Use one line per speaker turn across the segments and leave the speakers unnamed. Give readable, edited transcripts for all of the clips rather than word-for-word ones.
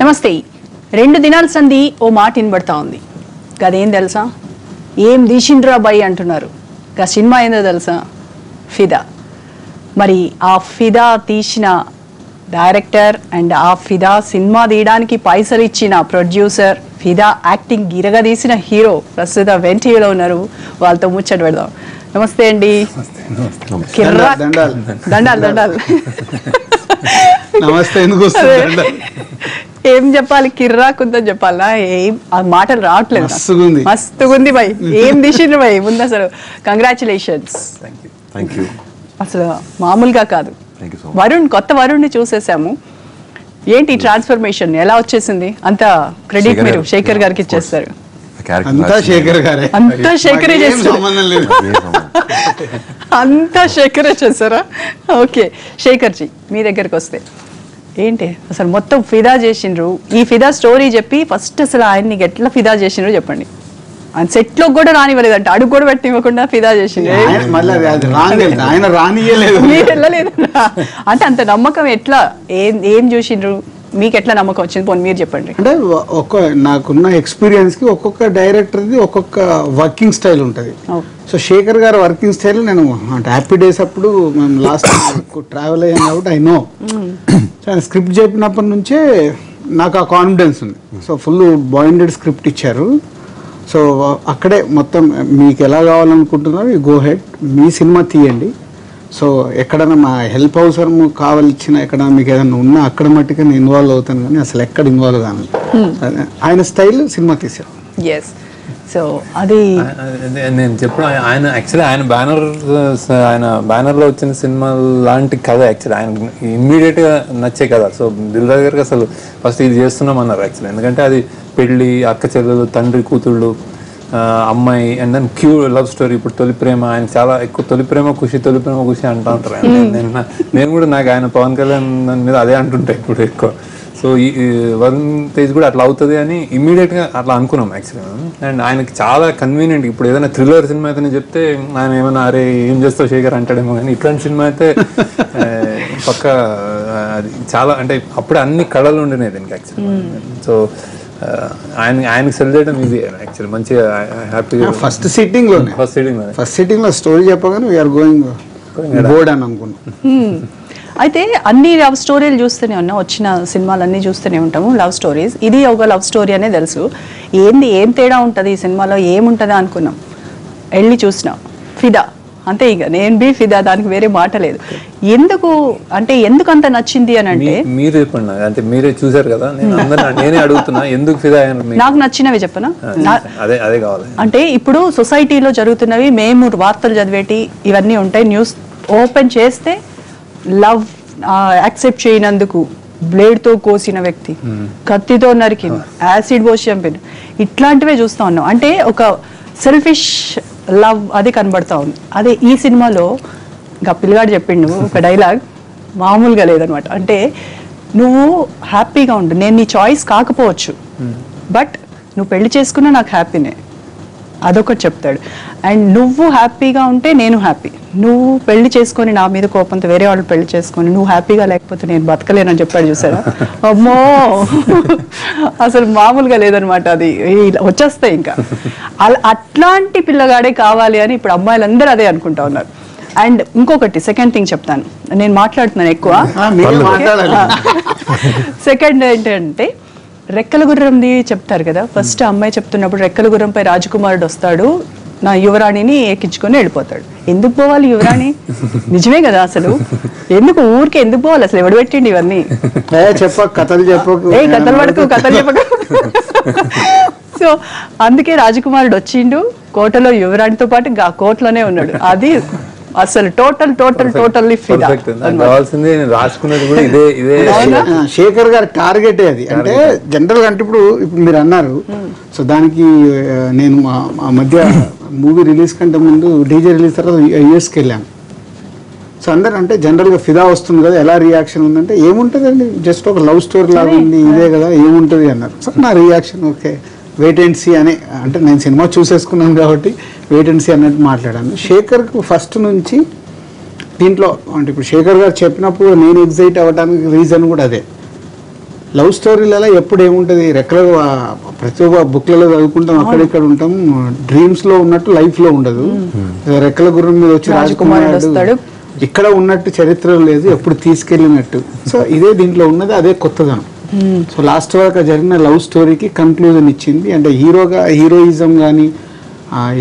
నమస్తే. 2 దినాల సంది ఓ మాట వినబడతా ఉంది. గదేం తెలుసా? ఏం తీసిండ్రా బై అంటున్నారు. గా సినిమా ఏందో తెలుసా? ఫిదా. మరి ఆ ఫిదా తీసిన డైరెక్టర్ అండ్ ఆ ఫిదా సినిమా తీయడానికి పైసలు ఇచ్చిన ప్రొడ్యూసర్, ఫిదా యాక్టింగ్ గిరగా తీసిన హీరో ప్రస్తుతం వెంటీలో ఉన్నారు. వాళ్ళతో ముచ్చట పెడదాం. నమస్తే అండి. దండాలు
నమస్తే.
ఏం చెప్పాలి? కిర్రాకుందని చెప్పాలా? ఏం ఆ మాటలు రావట్లేదు. మస్తుగుంది భయ్. ఏం తీసిండ్రు భయ్? ముందు అసలు కంగ్రాచులేషన్స్. అసలు మామూలుగా కాదు. వరుణ్, కొత్త వరుణ్ని చూసేసాము. ఏంటి ట్రాన్స్ఫర్మేషన్ ఎలా వచ్చేసింది? అంత క్రెడిట్ మీరు శేఖర్ గారికి ఇచ్చేస్తారు.
అంతా శేఖరే చేస్తారు.
అంతా శేఖరే చేస్తారా? ఓకే, శేఖర్ జీ మీ దగ్గరికి వస్తే ఏంటి అసలు మొత్తం ఫిదా చేసిండ్రు. ఈ ఫిదా స్టోరీ చెప్పి ఫస్ట్ అసలు ఆయన్ని ఎట్లా ఫిదా చేసిండ్రు చెప్పండి. ఆయన సెట్ లో కూడా రానివ్వలేదంట, అడుగు కూడా పెట్టివ్వకుండా ఫిదా చేసిండ్రు.
ఆయన రానియలేదు,
మీరు వెళ్ళలేదు అంటే అంత నమ్మకం ఎట్లా? ఏం చూసిండ్రు? మీకు ఎట్లా నమ్మకం వచ్చింది? పోనీ మీరు చెప్పండి.
అంటే నాకున్న ఎక్స్పీరియన్స్ కి ఒక్కొక్క డైరెక్టర్ది ఒక్కొక్క వర్కింగ్ స్టైల్ ఉంటుంది. సో శేఖర్ గారు వర్కింగ్ స్టైల్ నేను అంటే హ్యాపీ డేస్ అప్పుడు మేము లాస్ట్ ట్రావెల్ అయ్యాం కాబట్టి ఐ నో. స్క్రిప్ట్ చెప్పినప్పటి నుంచే నాకు ఆ కాన్ఫిడెన్స్ ఉంది. సో ఫుల్ బాయిండెడ్ స్క్రిప్ట్ ఇచ్చారు. సో అక్కడే మొత్తం మీకు ఎలా కావాలనుకుంటున్నారు, యూ గో హెడ్, మీ సినిమా తీయండి. సో ఎక్కడైనా మా హెల్ప్ అవసరం కావాల్సిన ఎక్కడైనా మీకు ఏదైనా ఉన్నా అక్కడ మట్టుగా నేను ఇన్వాల్వ్ అవుతాను, కానీ అసలు ఎక్కడ ఇన్వాల్వ్ కాను. ఆయన స్టైల్ సినిమా తీశారు.
ఎస్. సో అది
నేను చెప్పడం ఆయన యాక్చువల్లీ ఆయన బ్యానర్లో వచ్చిన సినిమా లాంటి కథ యాక్చువల్లీ ఆయన ఇమ్మీడియట్గా నచ్చే కదా. సో దిల్రాజు గారికి అసలు ఫస్ట్ ఇది చేస్తున్నాం అన్నారు యాక్చువల్లీ. ఎందుకంటే అది పెళ్ళి, అక్క చెల్లెలు, తండ్రి కూతుళ్ళు, అమ్మాయి, and then cute love story. ఇప్పుడు తొలి ప్రేమ, ఆయన చాలా ఎక్కువ తొలి ప్రేమ ఖుషి అంటూ ఉంటారు. నేను కూడా నాకు ఆయన పవన్ కళ్యాణ్ దాని మీద అదే అంటుంటాయి ఇప్పుడు ఎక్కువ. సో ఈ వరుణ్ తేజ్ కూడా అట్లా అవుతుంది అని ఇమ్మీడియట్గా అట్లా అనుకున్నాం యాక్చువల్గా. అండ్ ఆయనకి చాలా కన్వీనియంట్. ఇప్పుడు ఏదైనా థ్రిల్లర్ సినిమా అయితే చెప్తే ఆయన ఏమైనా అరే ఏం చేస్తావు శేఖర్ అంటాడేమో, కానీ ఇట్లాంటి సినిమా అయితే పక్క అది చాలా అంటే అప్పుడే అన్ని కళలు ఉండినాయి దీనికి యాక్చువల్గా. సో ఆయనకి సెల్ చేయడం ఈజీ యాక్చువల్లీ. మంచిగా హ్యాపీగా
ఫస్ట్ సిట్టింగ్ లో స్టోరీ చెప్పగానే వీఆర్ గోయింగ్ బోర్డ్ అని అనుకున్నాం.
అయితే అన్ని లవ్ స్టోరీలు చూస్తూనే ఉన్నాం, వచ్చిన సినిమాలన్నీ చూస్తూనే ఉంటాము లవ్ స్టోరీస్. ఇది ఒక లవ్ స్టోరీ అనే తెలుసు. ఏం తేడా ఉంటుంది ఈ సినిమాలో, ఏముంటుందా అనుకున్నాం. వెళ్ళి చూసినాం ఫిదా, అంతే. ఇక నేను బి ఫిదా, దానికి వేరే మాట లేదు. ఎందుకు అంత నచ్చింది అని అంటే
మీరు చెప్పండి. అంటే మీరే చూసారు కదా, నేనే అడుగుతున్నా ఎందుకు ఫిదా.
నాకు నచ్చినవి చెప్పనా?
అదే కావాలి.
అంటే ఇప్పుడు సొసైటీలో జరుగుతున్నవి మేము వార్తలు చదివేటి ఇవన్నీ ఉంటాయి. న్యూస్ ఓపెన్ చేస్తే లవ్ యాక్సెప్ట్ చేయనందుకు బ్లేడ్తో కోసిన వ్యక్తి, కత్తితో నరికిన, యాసిడ్ పోసి చంపిన, ఇట్లాంటివే చూస్తూ ఉన్నాం. అంటే ఒక సెల్ఫిష్ లవ్ అది కనబడతా ఉంది. అదే ఈ సినిమాలో ఇంకా పిల్లగాడు చెప్పిండు ఒక డైలాగ్, మామూలుగా లేదనమాట. అంటే నువ్వు హ్యాపీగా ఉండు, నేను నీ చాయిస్ కాకపోవచ్చు, బట్ నువ్వు పెళ్లి చేసుకున్నా నాకు హ్యాపీనే, అదొకటి చెప్తాడు. అండ్ నువ్వు హ్యాపీగా ఉంటే నేను హ్యాపీ. నువ్వు పెళ్లి చేసుకొని నా మీద కోపంతో వేరే వాళ్ళు పెళ్లి చేసుకొని నువ్వు హ్యాపీగా లేకపోతే నేను బతకలేనని చెప్పాడు. చూసారా? అమ్మో, అసలు మామూలుగా లేదనమాట. అది వచ్చేస్తాయి ఇంకా. అట్లాంటి పిల్లగాడే కావాలి అని ఇప్పుడు అమ్మాయిలందరూ అదే అనుకుంటా ఉన్నారు. అండ్ ఇంకొకటి సెకండ్ థింగ్ చెప్తాను, నేను మాట్లాడుతున్నాను ఎక్కువ. సెకండ్ ఏంటంటే రెక్కల గుర్రంది చెప్తారు కదా. ఫస్ట్ అమ్మాయి చెప్తున్నప్పుడు రెక్కల గుర్రంపై రాజకుమారుడు వస్తాడు, నా యువరాణిని ఎక్కించుకొని వెళ్ళిపోతాడు. ఎందుకు పోవాలి యువరాణి? నిజమే కదా. అసలు ఎందుకు ఊరికే ఎందుకు పోవాలి? అసలు ఎవడు పెట్టిండి ఇవన్నీ?
కథలు
చెప్పక. సో అందుకే రాజకుమారుడు వచ్చిండు, కోటలో యువరాణితో పాటు ఆ కోటలోనే ఉన్నాడు. అది అసలు టోటల్లీ ఫిదా.
శేఖర్ గారి టార్గెటే అది. అంటే జనరల్ గా అంటే ఇప్పుడు మీరు అన్నారు. సో దానికి నేను ఆ మధ్య మూవీ రిలీజ్ కంటే ముందు డీజే రిలీజ్ తర్వాత యూఎస్కి వెళ్ళాను. సో అందరు అంటే జనరల్గా ఫిదా వస్తుంది కదా, ఎలా రియాక్షన్ ఉందంటే ఏముంటుందండి, జస్ట్ ఒక లవ్ స్టోరీ లాగా ఉంది, ఇదే కదా ఏముంటుంది అన్నారు. సో నా reaction okay wait and see అని, అంటే నేను సినిమా చూసేసుకున్నాను కాబట్టి వెయిట్ అండ్ సీ అన్నట్టు మాట్లాడాను. శేఖర్కు ఫస్ట్ నుంచి దీంట్లో అంటే ఇప్పుడు శేఖర్ గారు చెప్పినప్పుడు నేను ఎగ్జైట్ అవ్వడానికి రీజన్ కూడా అదే. లవ్ స్టోరీలలో ఎప్పుడు ఏముంటుంది రెక్కలు ప్రతి ఒక్క బుక్లలో చదువుకుంటాం అక్కడిక్కడ ఉంటాం డ్రీమ్స్లో ఉన్నట్టు లైఫ్లో ఉండదు. రెక్కల గుర్రం మీద వచ్చి రాజకుమారుడు ఇక్కడ ఉన్నట్టు చరిత్ర లేదు, ఎప్పుడు తీసుకెళ్ళినట్టు. సో ఇదే దీంట్లో ఉన్నది, అదే కొత్తదనం. సో లాస్ట్ వరకు జరిగిన లవ్ స్టోరీకి కన్క్లూజన్ ఇచ్చింది. అంటే హీరోయిజం కానీ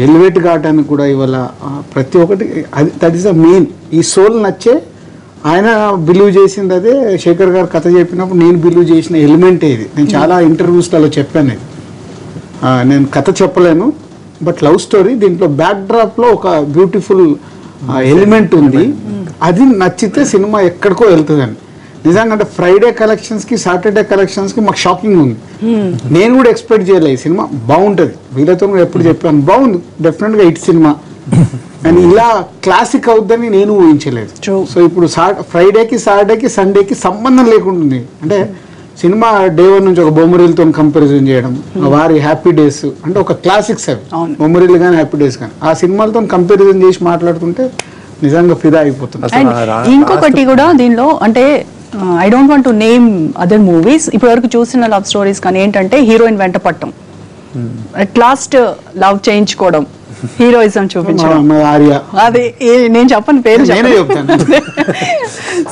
ఎలివేట్ కావడానికి కూడా ఇవాళ ప్రతి ఒక్కటి దట్ ఈస్ ద మెయిన్. ఈ సోల్ నచ్చే ఆయన బిలీవ్ చేసింది అదే. శేఖర్ గారు కథ చెప్పినప్పుడు నేను బిలీవ్ చేసిన ఎలిమెంటే ఇది. నేను చాలా ఇంటర్వ్యూస్లలో చెప్పాను ఇది. నేను కథ చెప్పలేను, బట్ లవ్ స్టోరీ దీంట్లో బ్యాక్ డ్రాప్లో ఒక బ్యూటిఫుల్ ఎలిమెంట్ ఉంది. అది నచ్చితే సినిమా ఎక్కడికో వెళ్తుందండి నిజంగా. అంటే ఫ్రైడే కలెక్షన్స్కి సాటర్డే కలెక్షన్స్కి మాకు షాకింగ్ ఉంది. నేను కూడా ఎక్స్పెక్ట్ చేయలేదు ఈ సినిమా బాగుంటుంది. వీళ్ళతో కూడా ఎప్పుడు చెప్పాను బాగుంది, డెఫినెట్గా హిట్ సినిమా అని. ఇలా క్లాసిక్ అవుద్దని నేను ఊహించలేదు. సో ఇప్పుడు ఫ్రైడేకి సాటర్డేకి సండేకి సంబంధం లేకుండా అంటే సినిమా డే 1 నుంచి ఒక బొమ్మరిల్తో కంపారిజన్ చేయడం, వారి హ్యాపీ డేస్ అంటే ఒక క్లాసిక్స్ అవి, బొమ్మరిల్ కానీ హ్యాపీ డేస్ కానీ ఆ సినిమాలతో కంపారిజన్ చేసి మాట్లాడుతుంటే నిజంగా ఫిదా అయిపోతుంది.
ఇంకొకటి కూడా దీనిలో అంటే I don't want to name other movies, ఇప్పటి వరకు చూసిన లవ్ స్టోరీస్ కానీ ఏంటంటే హీరోయిన్ వెంట పట్టం, అట్ లాస్ట్ లవ్ చేయించుకోవడం, హీరోయిజం చూపించడం, అది నేను చెప్పను పేరు.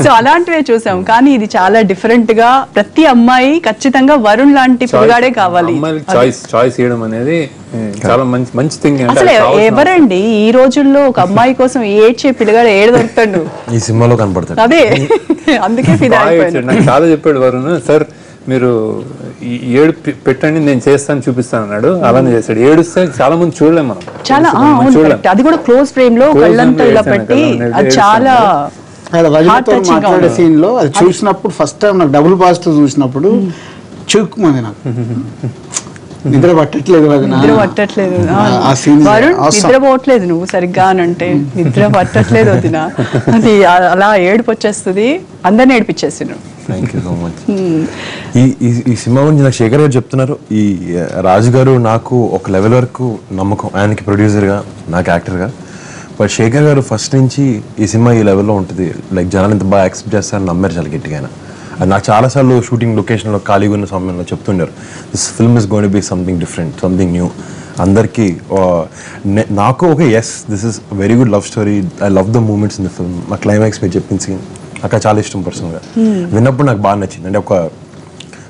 సో అలాంటివే చూసాం. కానీ ఇది చాలా డిఫరెంట్ గా ప్రతి అమ్మాయి ఖచ్చితంగా వరుణ్ లాంటి పిల్లగాడే కావాలి. అసలు ఎవరండి ఈ రోజుల్లో ఒక అమ్మాయి కోసం ఏడ్చే పిల్లగాడు ఏడు దొరుకుతాడు
ఈ సినిమాలో కనపడతాడు.
అదే అందుకే ఫిదా అయిపోయాను.
నాకు చాలా చెప్పాడు వరుణ్, సార్ మీరు ఏడు పెట్టండి నేను చేస్తాను చూపిస్తాను అన్నాడు. అలానే చేశాడు. ఏడుస్తే చాలా మంది చూడలేము మనం,
చాలా అది కూడా క్లోజ్ ఫ్రేమ్ లో కళ్ళంతా ఇలా పెట్టి అది చాలా
మాట్లాడే సీన్ లో అది చూసినప్పుడు ఫస్ట్ టైం నాకు డబుల్ పాజిటివ్ చూసినప్పుడు చూక్కుమంది నాకు. నిద్ర పట్టట్లేదు
నిద్ర పోవట్లేదు నువ్వు సరిగ్గా అని అంటే నిద్ర పట్టట్లేదు వదినా, అది అలా ఏడుపు వచ్చేస్తుంది, అందరిని ఏడిపించేస్తున్నాడు.
Thank you so much. ఈ సినిమా గురించి నాకు శేఖర్ గారు చెప్తున్నారు. ఈ రాజు గారు నాకు ఒక లెవెల్ వరకు నమ్మకం, ఆయనకి ప్రొడ్యూసర్గా నాకు యాక్టర్గా. బట్ శేఖర్ గారు ఫస్ట్ నుంచి ఈ సినిమా ఈ లెవెల్లో ఉంటుంది, లైక్ జనాలు ఎంత బాగా యాక్సెప్ట్ చేస్తారని నమ్మారు చాలా గట్టిగా. అది నాకు చాలాసార్లు షూటింగ్ లొకేషన్లో ఖాళీగా ఉన్న సమయంలో చెప్తుండారు, this film is going to be something different, something new. అందరికీ నాకు ఒక yes this is very good love story, I love the moments in the film. మా క్లైమాక్స్ మీరు చెప్పింది సీన్ నాకు చాలా ఇష్టం పర్సనల్గా. విన్నప్పుడు నాకు బాగా నచ్చింది. అంటే ఒక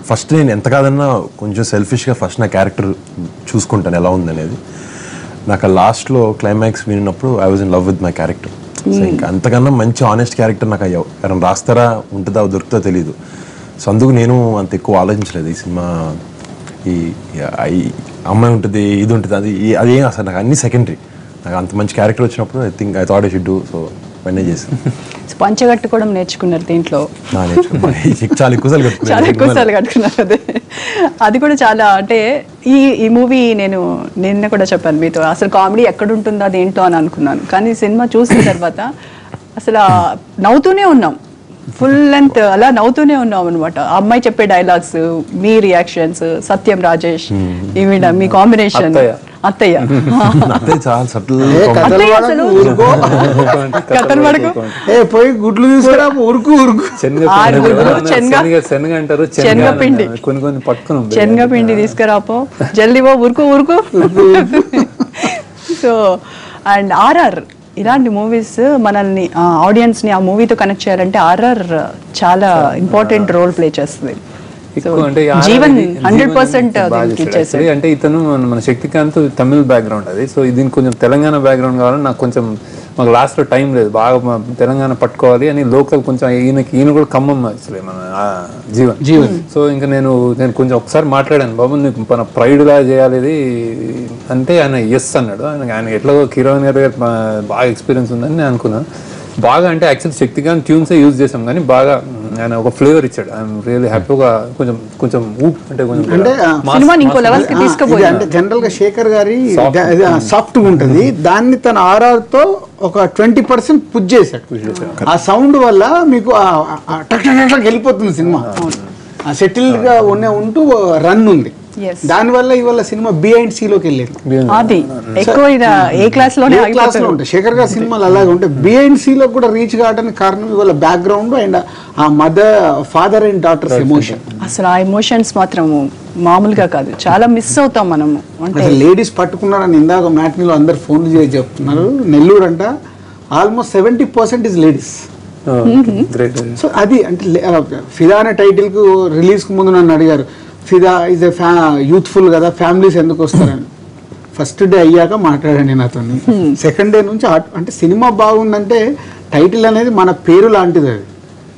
ఫస్ట్ నేను ఎంత కాదన్నా కొంచెం సెల్ఫిష్గా ఫస్ట్ నా క్యారెక్టర్ చూసుకుంటాను ఎలా ఉందనేది. నాకు ఆ లాస్ట్లో క్లైమాక్స్ విన్నప్పుడు I was in love with my character. So ఇంకా అంతకన్నా మంచి ఆనెస్ట్ క్యారెక్టర్ నాకు ఎవరైనా రాస్తారా ఉంటుందా దొరుకుతుందో తెలియదు. సో అందుకు నేను అంత ఎక్కువ ఆలోచించలేదు. ఈ సినిమా ఈ అమ్మాయి ఉంటుంది ఇది ఉంటుంది అది ఏం అసలు నాకు అన్ని సెకండరీ. నాకు అంత మంచి క్యారెక్టర్ వచ్చినప్పుడు I thought I should do. So పనే చేశాను.
పంచగట్టుకోవడం నేర్చుకున్నారు దీంట్లో,
చాలా ఎక్కువసార్లు
కట్టుకున్నారు. అదే అది కూడా చాలా అంటే ఈ మూవీ నేను నిన్న కూడా చెప్పాను మీతో, అసలు కామెడీ ఎక్కడ ఉంటుందో అదేంటో అని అనుకున్నాను. కానీ సినిమా చూసిన తర్వాత అసలు నవ్వుతూనే ఉన్నాం, ఫుల్ లెంత్ అలా నవ్వుతూనే ఉన్నాం అనమాట. అమ్మాయి చెప్పే డైలాగ్స్, మీ రియాక్షన్స్, సత్యం రాజేష్ ఈవిడ మీ కాంబినేషన్, అత్తయ్య కథలు పడకు
పోయి గుడ్లు తీసుకురా ఉరుకు ఉరుకు
శనగపిండి శనగపిండి తీసుకురాపో జల్దీవో ఉరుకు ఉరుకు. సో అండ్ ఆర్ఆర్ ఇలాంటి మూవీస్ మనల్ని ఆడియన్స్ని ఆ మూవీతో కనెక్ట్ చేయాలంటే ఆర్ఆర్ చాలా ఇంపార్టెంట్ రోల్ ప్లే చేస్తుంది. జీవన్ 100%
అంటే ఇతను మన శక్తికాంత్ తమిళ్ బ్యాక్గ్రౌండ్ అది. సో దీనికి కొంచెం తెలంగాణ బ్యాక్గ్రౌండ్ కావాలని నాకు కొంచెం మాకు లాస్ట్లో టైం లేదు, బాగా తెలంగాణ పట్టుకోవాలి అని లోకల్ కొంచెం ఈయన కూడా ఖమ్మం యాక్చువల్లీ మన జీవన్. సో ఇంకా నేను కొంచెం ఒకసారి మాట్లాడాను, బాబు నీకు మన ప్రైడ్ లా చేయాలి ఇది అంటే ఆయన ఎస్ అన్నాడు. ఆయన ఎట్లాగో కిరణ్ గారు బాగా ఎక్స్పీరియన్స్ ఉందని నేను అనుకున్నాను. బాగా అంటే యాక్చువల్ శక్తికాంత్ ట్యూన్సే యూజ్ చేసాం కానీ బాగా ఆయన ఒక ఫ్లేవర్ ఇచ్చాడు. ఐఎమ్ రియల్లీ హ్యాపీగా కొంచెం అంటే
జనరల్ గా శేఖర్ గారి సాఫ్ట్ ఉంటుంది, దాన్ని తన ఆర్ఆర్ తో ఒక 20% పుష్ చేశాడు. ఆ సౌండ్ వల్ల మీకు వెళ్ళిపోతుంది సినిమా, సెటిల్డ్ గా ఉంటూ రన్ ఉంది.
Yes.
దానివల్ల ఇవాళ సినిమా B&C లోకి వెళ్ళింది.
అది ఎక్కువ ఏ క్లాస్ లోనే
క్లాస్ లో ఉంటాయి శేఖర్ గారి సినిమాలు అలాగే ఉంటాయి. B&C లో కూడా రీచ్ కావడానికి కారణం ఇవాళ బ్యాక్గ్రౌండ్ అండ్ ఆ ఫాదర్ అండ్ డాటర్స్ ఎమోషన్.
అసలు ఆ ఎమోషన్స్ మాత్రం మామూలుగా కాదు, చాలా మిస్ అవుతాం మనము. అంటే
అసలు లేడీస్ పట్టుకున్నారని ఇందాక మ్యాట్నీలో అందరు ఫోన్లు చేసి చెప్తున్నారు. నెల్లూరు అంట ఆల్మోస్ట్ 70% ఇస్ లేడీస్. సో అది అంటే ఫిదా అనే టైటిల్ కు రిలీజ్ కు ముందు నన్ను అడిగారు, ఫిదా ఇస్ యూత్ఫుల్ కదా, ఫ్యామిలీస్ ఎందుకు వస్తారని. ఫస్ట్ డే అయ్యాక మాట్లాడండి నాతో. సెకండ్ డే నుంచి అంటే సినిమా బాగుందంటే టైటిల్ అనేది మన పేరు లాంటిది. అది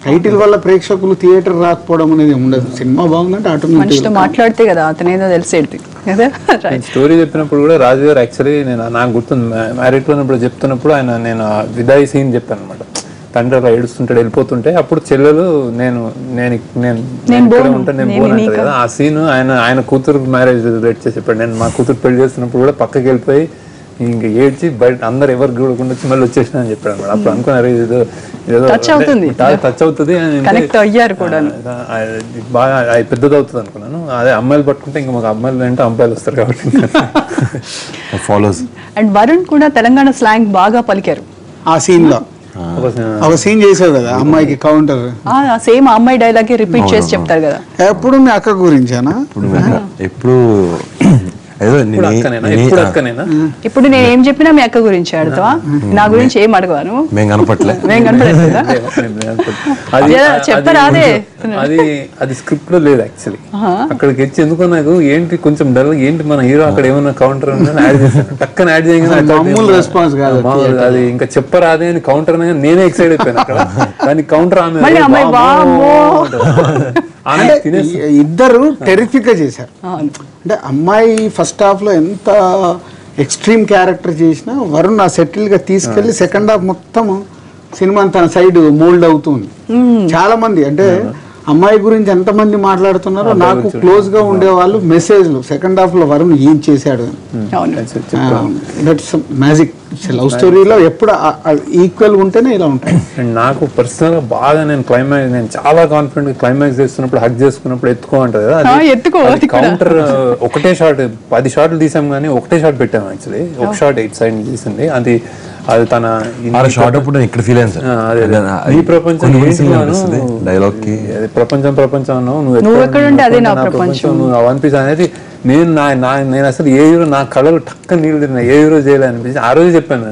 టైటిల్ వల్ల ప్రేక్షకులు థియేటర్ రాకపోవడం అనేది ఉండదు. సినిమా బాగుందంటే
ఆటోమేటిక్ మాట్లాడితే కదా అతనేదో తెలిసేది కదా.
స్టోరీ చెప్పినప్పుడు కూడా రాజు గారు యాక్చువల్లీ నాకు గుర్తుంది మ్యారేజ్ లో చెప్తున్నప్పుడు నేను విదాయి సీన్ చెప్పాను అనమాట. తండ్రి అలా ఏడుస్తుంటాడు వెళ్ళిపోతుంటే అప్పుడు చెల్లెలు నేను ఉంటాను నేను పోనంటారు కదా. ఆ సీన్ ఆయన కూతురు మ్యారేజ్ రిలేట్ చేసి చెప్పాడు. నేను మా కూతురు పెళ్లి చేస్తున్నప్పుడు కూడా పక్కకి వెళ్ళిపోయి ఇంక ఏడ్చి బయట అందరు ఎవరు చూడకుండా వచ్చి మళ్ళీ వచ్చేసిన అని చెప్పాడు అనమాట. అప్పుడు అనుకున్నారు ఏదో టచ్ అవుతుంది బాగా పెద్దది అవుతుంది అనుకున్నాను. అదే అమ్మాయిలు పట్టుకుంటే ఇంకా మాకు అమ్మాయిలు అంటే అబ్బాయిలు వస్తారు కాబట్టి
ఫాలోస్.
అండ్ వరుణ్ కూడా తెలంగాణ స్లాంగ్ బాగా పలికారు
ఆ సీన్ లో. ఒక సీన్ చేసావు కదా అమ్మాయికి కౌంటర్,
సేమ్ అమ్మాయి డైలాగ్ రిపీట్ చేసి చెప్తారు కదా.
ఎప్పుడు మీ అక్క గురించేనా?
ఎప్పుడు
ఇప్పుడు నేను ఏం చెప్పినా మీ అక్క గురించి అడుగుతావా? నా గురించి ఏం అడగవాను?
మేము కనపట్లే
చెప్తారా?
అది స్క్రిప్ట్ లో లేదు యాక్చువల్లీ. అక్కడికి వచ్చి ఎందుకో నాకు ఏంటి కొంచెం డల్, ఏంటి మన హీరో అక్కడ ఏమన్నా కౌంటర్ యాడ్ చేశాను, టక్కన యాడ్ చేయగానే
రెస్పాన్స్ కాదు
అది ఇంకా చెప్పరాదే అని కౌంటర్ నేనే ఎక్సైడ్ అయిపోయాను అక్కడ. దానికి కౌంటర్
ఇద్దరు టెరిఫిక్ గా చేశారు. అంటే అమ్మాయి ఫస్ట్ హాఫ్ లో ఎంత ఎక్స్ట్రీమ్ క్యారెక్టర్ చేసినా వరుణ్ ఆ సెటిల్ గా తీసుకెళ్లి సెకండ్ హాఫ్ మొత్తం సినిమా తన సైడ్ మోల్డ్ అవుతుంది. చాలా మంది అంటే అమ్మాయి గురించి ఎంతమంది మాట్లాడుతున్నారో నాకు క్లోజ్ గా ఉండేవాళ్ళు మెసేజ్లు సెకండ్ హాఫ్ లో వరుణ్ ఏం చేశాడు. That's magic. లవ్ స్టోరీలో ఎప్పుడు ఈక్వల్ ఉంటేనే ఇలా ఉంటాయి.
అండ్ నాకు పర్సనల్ గా బాగా నేను చాలా కాన్ఫిడెంట్ క్లైమాక్స్ చేస్తున్నప్పుడు హగ్ చేసుకున్నప్పుడు ఎత్తుకోమంటది కదా. కౌంటర్ ఒకటే షాట్ 10 షాట్లు తీసాం కానీ ఒకటే షాట్ పెట్టాము యాక్చువల్లీ. ఒక షాట్ 8 సైడ్ తీసింది. అది తన
షాట్ అప్పుడు ఇక్కడ ఫీల్ అయింది సార్.
ఈ ప్రపంచం
డైలాగ్ కి
ప్రపంచం నువ్వు ఎక్కడుంటే అదే నా ప్రపంచం వన్ పీస్ అనేది నేను అసలు ఏ హీరో నా కళలు టక్క నీళ్ళు తిన్నా ఏ హీరో చేయాలి అనిపించి ఆ రోజు చెప్పాను.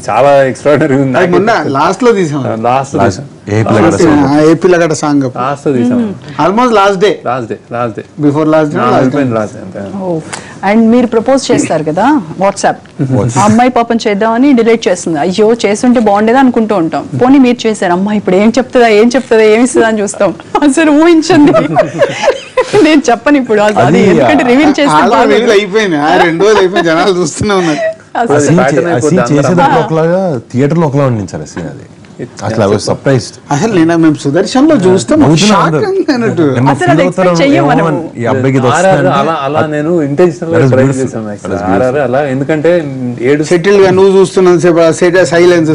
చాలా ఎక్స్ట్రాడినరీ ఉంది.
లాస్ట్ లో తీసాం almost last day before last day.
And మీరు ప్రపోజ్ చేస్తారు కదా వాట్సాప్, ఆ అమ్మాయి పాపం చేద్దామని డిలీట్ చేస్తుంది. అయ్యో చేస్తుంటే బాగుండేదా అనుకుంటూ ఉంటాం. పోనీ మీరు చేశారు, అమ్మాయి ఇప్పుడు ఏం చెప్తుందా ఏమి ఇస్తుందా అని చూస్తాం. అసలు ఊహించండి. నేను చెప్పను ఇప్పుడు అది, ఎందుకంటే రివీల్ చేస్తాను.
అయిపోయింది 2 రోజులు అయిపోయింది, జనాలు చూస్తూనే ఉన్నారు.
చేసేదాంట్లో ఒకలాగా థియేటర్ లో ఒకలా ఉండింది సార్ సీన్. అది
అసలు మేము సుదర్శన్ లో చూస్తాం
అలా నేను ఇంటెన్షనల్ అలా ఎందుకంటే
సెటిల్ గా నువ్వు చూస్తున్నావు సైలెన్స్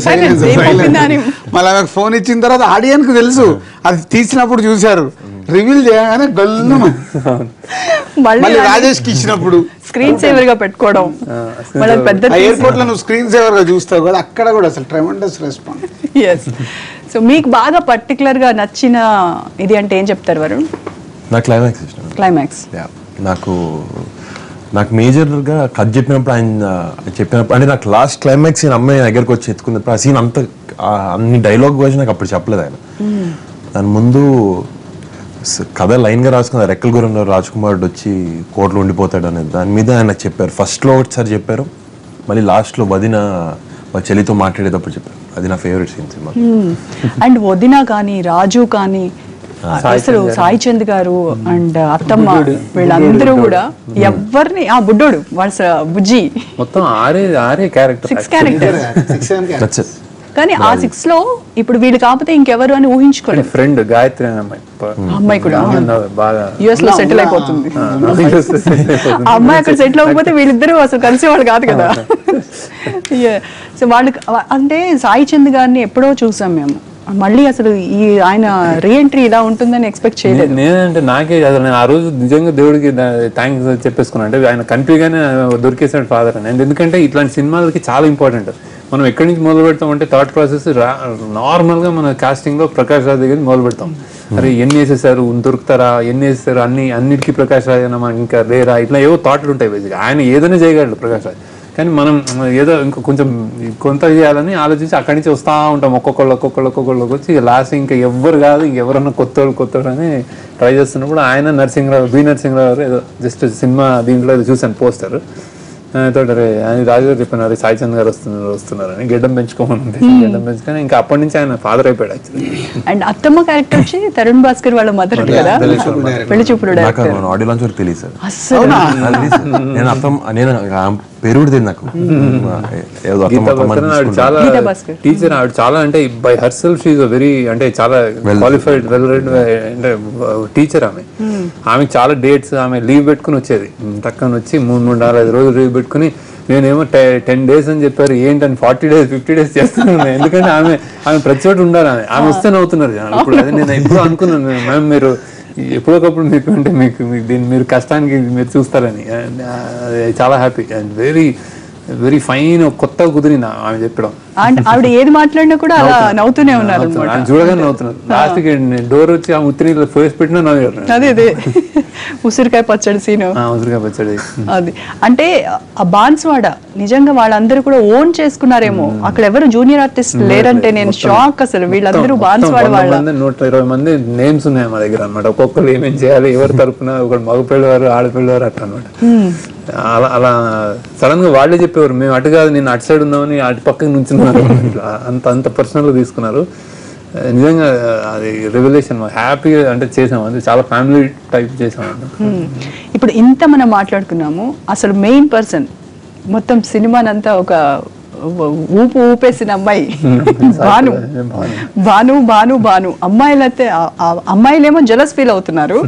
మళ్ళీ ఆమెకు ఫోన్ ఇచ్చిన తర్వాత ఆడియన్స్ కు తెలుసు అది తీసినప్పుడు చూసారు, రివీల్ చేయగానే గల్లు మళ్ళీ రాజేష్ కి ఇచ్చినప్పుడు
స్క్రీన్ సేవర్ గా పెట్టుకోవడం.
ఎయిర్పోర్ట్ లో నువ్వు స్క్రీన్ సేవర్ గా చూస్తావు కదా, అక్కడ కూడా అసలు ట్రెమెండస్ రెస్పాన్స్.
సో మీకు బాగా పర్టికులర్ గా నచ్చిన ఇది అంటే ఏం చెప్తారు వరుణ్?
నా క్లైమాక్స్ ఇష్టం.
క్లైమాక్స్
నాకు మేజర్గా కథ చెప్పినప్పుడు ఆయన చెప్పినప్పుడు అంటే నాకు లాస్ట్ క్లైమాక్స్ సీన్ అమ్మాయి దగ్గరకు వచ్చి ఎత్తుకున్నప్పుడు ఆ సీన్ అంత అన్ని డైలాగ్ వచ్చి నాకు అప్పుడు చెప్పలేదు ఆయన. దాని ముందు కథ లైన్గా రాసుకున్నారు, రెక్కల గురంలో రాజ్ కుమార్ వచ్చి కోర్టులో ఉండిపోతాడు అనేది దాని మీద ఆయన చెప్పారు. ఫస్ట్లో ఒకటిసారి చెప్పారు, మళ్ళీ లాస్ట్లో వదిన వాళ్ళ చెల్లితో మాట్లాడేటప్పుడు చెప్పారు. అది నా ఫేవరెట్ సీన్ సినిమా.
అండ్ వదిన కానీ రాజు కానీ అసలు సాయి చంద్ గారు అండ్ అత్తమ్మ వీళ్ళందరూ కూడా ఎవరిని బుడ్డోడు వాళ్ళ బుజ్జి
మొత్తం 6 క్యారెక్టర్.
కానీ ఆ 6 లో ఇప్పుడు వీళ్ళు కాకపోతే ఇంకెవరు అని ఊహించుకోలేదు.
ఫ్రెండ్ గాయత్రి
అమ్మాయి కూడా
బాగా
యుఎస్ లో సెటిల్ అయిపోతుంది. అమ్మాయి అక్కడ సెటిల్ అవ్వకపోతే వీళ్ళిద్దరూ అసలు కలిసేవాళ్ళు కాదు కదా. సో వాళ్ళు అంటే సాయి చంద్ గారిని ఎప్పుడో చూసాం మేము మళ్ళీ అసలు ఈ ఆయన రీఎంట్రీ ఇలా ఉంటుందని ఎక్స్పెక్ట్ చేయలేదు.
నేనంటే నాకే అసలు నేను ఆ రోజు నిజంగా దేవుడికి థ్యాంక్స్ చెప్పేసుకున్నాను. అంటే ఆయన కనిపించగానే దొరికేసాడు ఫాదర్ అని. ఎందుకంటే ఇట్లాంటి సినిమాలకి చాలా ఇంపార్టెంట్. మనం ఎక్కడి నుంచి మొదలు పెడతామంటే థాట్ ప్రాసెస్ నార్మల్గా మన కాస్టింగ్లో ప్రకాష్ రాజ్ దగ్గర మొదలు పెడతాం. అరే ఎన్ని వేసేసారు, దొరుకుతారా, ఎన్ని వేసేసారు, అన్నిటికీ ప్రకాష్ రాజ్ అయినా మనకి ఇంకా లేరా, ఇట్లా ఏవో థాట్లు ఉంటాయి. బేసిక్గా ఆయన ఏదైనా చేయగలడు ప్రకాష్ రాజ్. కానీ మనం ఏదో ఇంకా కొంచెం కొంత చేయాలని ఆలోచించి అక్కడి నుంచి వస్తూ ఉంటాం. ఒక్కొక్కళ్ళకి వచ్చి లాస్ట్ ఇంకా ఎవ్వరు కాదు, ఇంకెవరన్నా కొత్త అని ట్రై చేస్తున్నప్పుడు ఆయన బి నరసింహరావు గారు ఏదో జస్ట్ సినిమా దీంట్లో ఏదో చూసాను పోస్టర్ తోటి. అరే ఆయన రాజు గారు చెప్పాను, అరే సాయి చంద్ గారు వస్తున్నారని గెడ్డం పెంచుకోమని. గెడ్డం పెంచుకొని ఇంకా అప్పటి నుంచి ఆయన ఫాదర్ అయిపోయాడు యాక్చువల్లీ.
అండ్ అత్తమ్మ క్యారెక్టర్ వచ్చి తరుణ్ భాస్కర్ వాళ్ళ మదర్ కదా, పెళ్లి చూపుడు డైరెక్టర్.
ఆడియో లాంచ్ వరకు తెలియదు సార్.
అస్సలు
నేను పేరు కూడా తెలియదు నాకు.
చాలా టీచర్ ఆవిడ, చాలా అంటే by her self she is very అంటే చాలా క్వాలిఫైడ్ వెల్ రెడ్ అంటే టీచర్ ఆమె. ఆమెకి చాలా డేట్స్ ఆమె లీవ్ పెట్టుకుని వచ్చేది. తక్కువ వచ్చి 3-4-5 రోజులు లీవ్ పెట్టుకుని, నేనేమో 10 days అని చెప్పారు, ఏంటని 40 days 50 days చేస్తున్నాను. ఎందుకంటే ఆమె ప్రతి చోట ఉండాలి. ఆమె వస్తే నవ్వుతున్నారు జనాలు. ఇప్పుడు అదే నేను ఎప్పుడు అనుకున్నాను, మ్యామ్ మీరు ఎప్పుడొకప్పుడు మీకు అంటే మీకు దీన్ని మీరు కష్టానికి మీరు చూస్తారని. చాలా happy and very very fine. కొత్తగా కుదిరింది ఆమె చెప్పడం.
ఆవిడ ఏది మాట్లాడినా కూడా అలా నవ్వుతూనే ఉన్నారు.
చూడగానే నవ్వుతున్నారు. లాస్ట్ కి డోర్ వచ్చి ఆ ఉత్తిని ఫేస్ పెట్టినా నవ్వారు.
అదే ఉసిరికాయ పచ్చడి సీను,
ఉసిరికాయ పచ్చడి
అది. అంటే ఆ బాన్స్వాడ నిజంగా వాళ్ళందరూ కూడా ఓన్ చేసుకున్నారేమో. అక్కడ ఎవరు జూనియర్ ఆర్టిస్ట్ లేరంటే నేను షాక్. అసలు వీళ్ళందరూ బాన్స్వాడ వాళ్ళ
120 మంది నేమ్స్ ఉన్నాయి మా దగ్గర అనమాట. ఒక్కొక్కరు ఏమేం చేయాలి, ఎవరి తరపున, ఒకటి మగపిల్లవారు ఆడపిల్లవారు అట్లా అనమాట. అలా సడన్ గా వాళ్ళే చెప్పేవారు, మేము అటు కాదు నేను అటు సైడ్ ఉన్నామని అటు పక్కకి నుంచున్నారు. అంత పర్సనల్ గా తీసుకున్నారు. నిజంగా అది రెవల్యూషన్. హ్యాపీగా అంటే చేసాం, అది చాలా ఫ్యామిలీ టైప్ చేసాం.
ఇప్పుడు ఇంత మనం మాట్లాడుకున్నాము, అసలు మెయిన్ పర్సన్ మొత్తం సినిమానంతా ఒక ఊపేసిన అమ్మాయి భాను. అమ్మాయిలేమో జలస్ ఫీల్ అవుతున్నారు,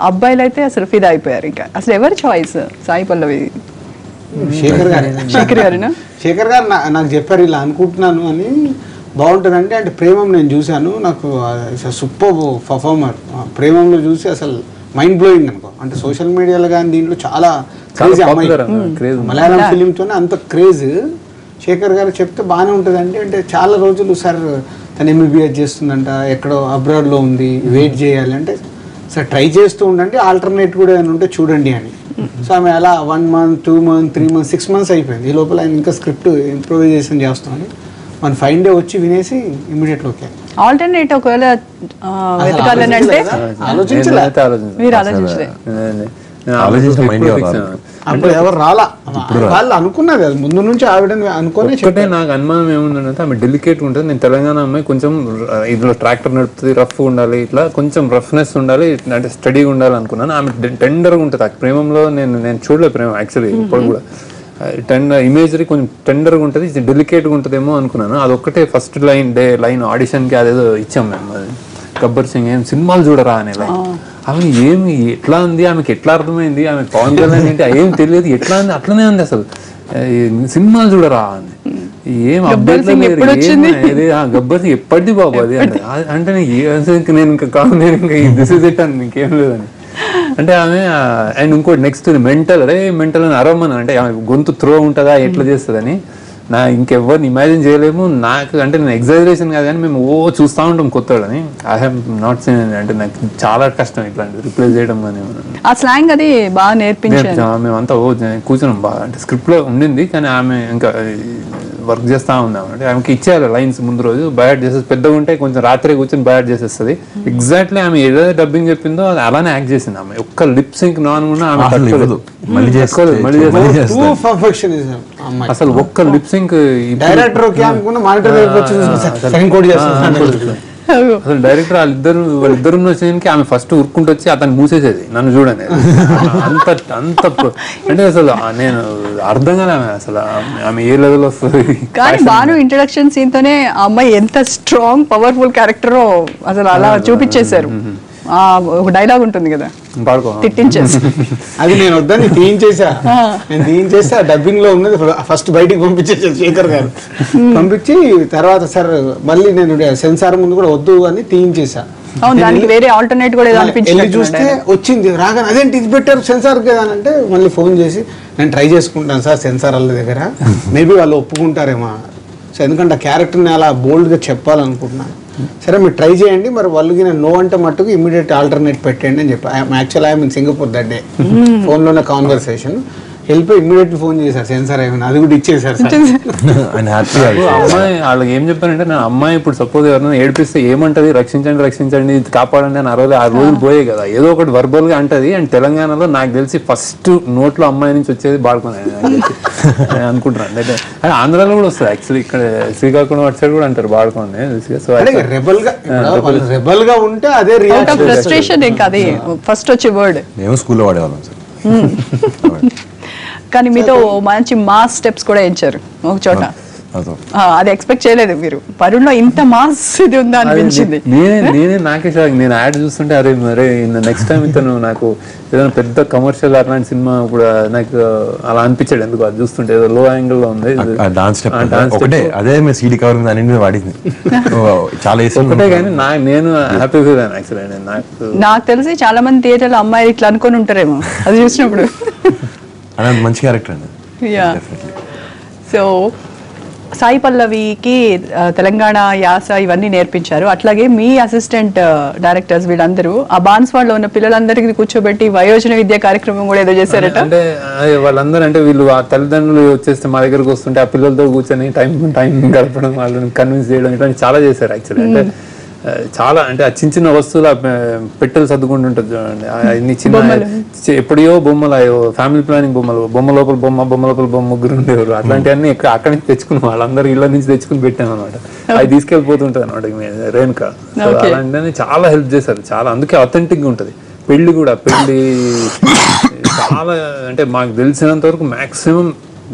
అబ్బాయిలు అయితే అసలు ఫిదా అయిపోయారు. ఇంకా అసలు ఎవరి చాయిస్? సాయి పల్లవి, శేఖర్ గారేనా?
శేఖర్ గారు నాకు చెప్పారు ఇలా అనుకుంటున్నాను అని. బాగుంటుందంటే అంటే ప్రేమం నేను చూశాను, నాకు సూపర్ పర్ఫార్మర్. ప్రేమంలో చూసి అసలు మైండ్ బ్లోయింగ్ అనుకో. అంటే సోషల్ మీడియాలో కానీ దీంట్లో చాలా క్రేజ్ అమ్మాయి, మలయాళం ఫిలింతోనే అంత క్రేజ్. శేఖర్ గారు చెప్తే బాగానే ఉంటుంది. అంటే చాలా రోజులు సార్ తను ఎంబీబీఎస్ చేస్తుందంట, ఎక్కడో అబ్రాడ్లో ఉంది, వెయిట్ చేయాలి అంటే సార్ ట్రై చేస్తూ ఉండండి, ఆల్టర్నేట్ కూడా ఏమైనా ఉంటే చూడండి అని. సో ఆమె అలా 1 month 2 months 3 months 6 months అయిపోయింది. ఈ లోపల ఆయన ఇంకా స్క్రిప్ట్ ఇంప్రూవైజేషన్ చేస్తామని మన ఫైన్ డే వచ్చి వినేసి ఇమీడియట్ ఓకే.
ఆల్టర్నేట్ ఒకవేళ వెతకాలని అంటే మీరు ఆలోచించలే?
అప్పుడు ఎవరు రాలా, వాళ్ళు అనుకున్నారు కదా ముందు నుంచి ఆవిడ అనుకునే.
ఒకటే నాకు అనుమానం ఏముందంటే ఆమె డెలికేట్ ఉంటుంది. నేను తెలంగాణ అమ్మాయి, కొంచెం ఇందులో ట్రాక్టర్ నడుపుతుంది, రఫ్ ఉండాలి, ఇట్లా కొంచెం రఫ్నెస్ ఉండాలి, అంటే స్టడీగా ఉండాలి అనుకున్నాను. ఆమె టెండర్గా ఉంటుంది. ఆ ప్రేమంలో నేను చూడలేదు ప్రేమ యాక్చువల్లీ ఇప్పుడు కూడా. ఇమేజరీ కొంచెం టెండర్గా ఉంటుంది, డెలికేట్గా ఉంటుందేమో అనుకున్నాను. అదొక్కటే ఫస్ట్ లైన్ ఆడిషన్కి అదేదో ఇచ్చాం మేము. అది గబ్బర్ సింగ్ ఏం సినిమాలు చూడరా అనే లైన్. ఆమె ఏమి ఎట్లా ఉంది, ఆమెకి ఎట్లా అర్థమైంది, ఆమె పవన్ కళ్యాణ్ ఏంటి ఏం తెలియదు, ఎట్లా ఉంది అట్లనే ఉంది. అసలు సినిమాలు చూడరా అని ఏం అప్డేట్ గబ్బర్ సింగ్ ఎప్పటిది బాబు అది అంటే నేను ఇంకా దిస్ ఇస్ ఇట్ అని ఇంకేం లేదని. అంటే ఆమె అండ్ ఇంకోటి నెక్స్ట్ మెంటల్ అని అరవమని అంటే ఆమె గొంతు త్రో ఉంటుందా ఎట్లా చేస్తుందని నా ఇంకెవ్వరిని ఇమాజిన్ చేయలేము. నాకు అంటే నేను ఎగ్జాజరేషన్ కాదు కానీ మేము చూస్తూ ఉంటాం కొత్తని. I have not seen. అంటే నాకు చాలా కష్టం ఇట్లాంటి రిప్లేస్ చేయడం కానీ.
ఆ స్లాంగ్ అది బాగా నేర్పించారు.
మేమంతా కూర్చున్నాం బాగా. అంటే స్క్రిప్ట్ లో ఉండింది కానీ ఆమె ఇంకా వర్క్ చేస్తా ఉన్నాం. అంటే ఆమెకి ఇచ్చేయాలి లైన్స్ ముందు రోజు బయాట్ చేసేసి, పెద్దగా ఉంటే కొంచెం రాత్రి కూర్చొని బయాట్ చేసేస్తుంది. ఎగ్జాక్ట్లీ ఆమె ఏదైతే డబ్బింగ్ చెప్పిందో అది అలానే యాక్ట్ చేసింది. ఆమె ఒక్క లిప్ సింక్ నాన్ కూడా ఆమె అసలు ఒక్క లిప్ సింక్ అసలు డైరెక్టర్ వాళ్ళిద్దరు వచ్చేసరికి ఆమె ఫస్ట్ ఉరుక్కుంటూ వచ్చి అతను మూసేసేది, నన్ను చూడండి. అంత అంటే అసలు నేను అర్థం కాలే అసలు ఆమె ఏ లెవెల్ వస్తుంది.
కానీ బాను ఇంట్రడక్షన్ సీన్ తోనే ఆ అమ్మాయి ఎంత స్ట్రాంగ్ పవర్ఫుల్ క్యారెక్టర్ అసలు అలా చూపించేశారు. ఒక డైలాగ్ ఉంటుంది కదా,
పాడుకో.
తిట్టించేసి.
అది నేను వద్దని తీయించేసా. నేను తీయించేసి ఆ డబ్బింగ్ లో ఉన్నది ఫస్ట్ బయటికి పంపించేసాను శేఖర్ గారు. పంపించి తర్వాత సార్ మళ్ళీ నేను సెన్సార్ ముందు కూడా వద్దు అని తీయించేసా.
అవును, దానికి వేరే ఆల్టర్నేట్ కూడా ఏదో
వెళ్ళి
అనిపించింది.
చూస్తే వచ్చింది రాగానే అదేంటి ఇది పెట్టారు సెన్సార్ కదా అని అంటే మళ్ళీ ఫోన్ చేసి నేను ట్రై చేసుకుంటాను సార్ సెన్సార్ వాళ్ళ దగ్గర, మేబీ వాళ్ళు ఒప్పుకుంటారేమో. సో ఎందుకంటే ఆ క్యారెక్టర్ని అలా బోల్డ్గా చెప్పాలనుకుంటున్నాను. సరే మీరు ట్రై చేయండి, మరి వాళ్ళకి నేను నో అంటే మట్టుకు ఇమీడియట్ ఆల్టర్నేట్ పెట్టండి అని చెప్పి. Actual I'm in Singapore that day. ఫోన్లోనే కాన్వర్సేషన్ వెళ్ళిపోయి ఇమీడియట్ ఫోన్ చేశారు సెన్సార్ అయిపోయింది, అది కూడా ఇచ్చేసారు సార్.
అమ్మాయి వాళ్ళకి ఏం చెప్పానంటే, నా అమ్మాయి ఇప్పుడు సపోజ్ ఎవరైనా ఏడిపిస్తే ఏమంటది, రక్షించండి రక్షించండి కాపాడండి అని 6 రోజులు పోయే కదా, ఏదో ఒకటి వర్బల్ గా అంటది. అండ్ తెలంగాణలో నాకు తెలిసి ఫస్ట్ నోట్లో అమ్మాయి నుంచి వచ్చేది బాడుకొని అనుకుంటున్నాను. అంటే ఆంధ్రాలో కూడా వస్తుంది యాక్చువల్లీ, ఇక్కడ శ్రీకాకుళం అటు సైడ్ కూడా అంటారు బాడుకోండి. సో
రెబల్ గా ఉంటే అదే
ఫ్రస్ట్రేషన్ ఇంకా అది ఫస్ట్ వచ్చే వర్డ్.
మేము స్కూల్లో వాడేవాళ్ళం సార్.
కానీ మీతో మంచి మాస్ స్టెప్స్ కూడా ఇచ్చారు ఒక చోట. అది ఎక్స్పెక్ట్ చేయలేదు మీరు, వరుణ్లో ఇంత మాస్ ఇది ఉందా అనిపించింది.
నేనే నాకే షాక్. నేను యాడ్ చూస్తుంటే అరే మరే నెక్స్ట్ టైం ఇతను నాకు ఏదైనా పెద్ద కమర్షియల్ అట్లాంటి సినిమా కూడా నాకు అలా అనిపించాడు. ఎందుకు అది చూస్తుంటే ఏదో లో యాంగిల్ లో ఉంది.
ఒకటే అదే మేము సీడీ కవర్ అన్ని వాడింది చాలా
ఒకటే, కానీ నేను హ్యాపీ ఫీల్ అయ్యాను యాక్చువల్లీ.
నాకు తెలిసి చాలా మంది థియేటర్లో అమ్మాయిలు ఇట్లా అనుకొని ఉంటారేమో అది చూసినప్పుడు.
మంచి క్యారెక్టర్ అండి.
సో సాయి పల్లవికి తెలంగాణ యాస ఇవన్నీ నేర్పించారు. అట్లాగే మీ అసిస్టెంట్ డైరెక్టర్స్ వీళ్ళందరూ ఆ బాన్స్వాడలో ఉన్న పిల్లలందరికీ కూర్చోబెట్టి వయోజన విద్యా కార్యక్రమం కూడా ఏదో చేశారట.
అంటే వాళ్ళందరూ అంటే వీళ్ళు ఆ తల్లిదండ్రులు వచ్చేస్తే మా దగ్గరకు వస్తుంటే ఆ పిల్లలతో కూర్చొని టైం గడపడం, వాళ్ళని కన్విన్స్ చేయడం, ఇట్లాంటి చాలా చేశారు యాక్చువల్లీ. అంటే చాలా అంటే ఆ చిన్న చిన్న వస్తువులు పెట్టెలు సర్దుకుంటుంటుంది చూడండి, అన్ని చిన్న ఎప్పుడో బొమ్మలు, ఫ్యామిలీ ప్లానింగ్ బొమ్మ లోపల బొమ్మ ముగ్గురు ఉండేవారు. అట్లాంటివన్నీ అక్కడి నుంచి తెచ్చుకున్నాం, వాళ్ళందరూ ఇళ్ళ నుంచి తెచ్చుకుని పెట్టాను అనమాట. అవి తీసుకెళ్ళిపోతుంటుంది అనమాట రేణుక. అలాంటివన్నీ చాలా హెల్ప్ చేశారు చాలా. అందుకే అథెంటిక్ గా ఉంటుంది. పెళ్లి చాలా అంటే మాకు తెలిసినంత వరకు మాక్సిమం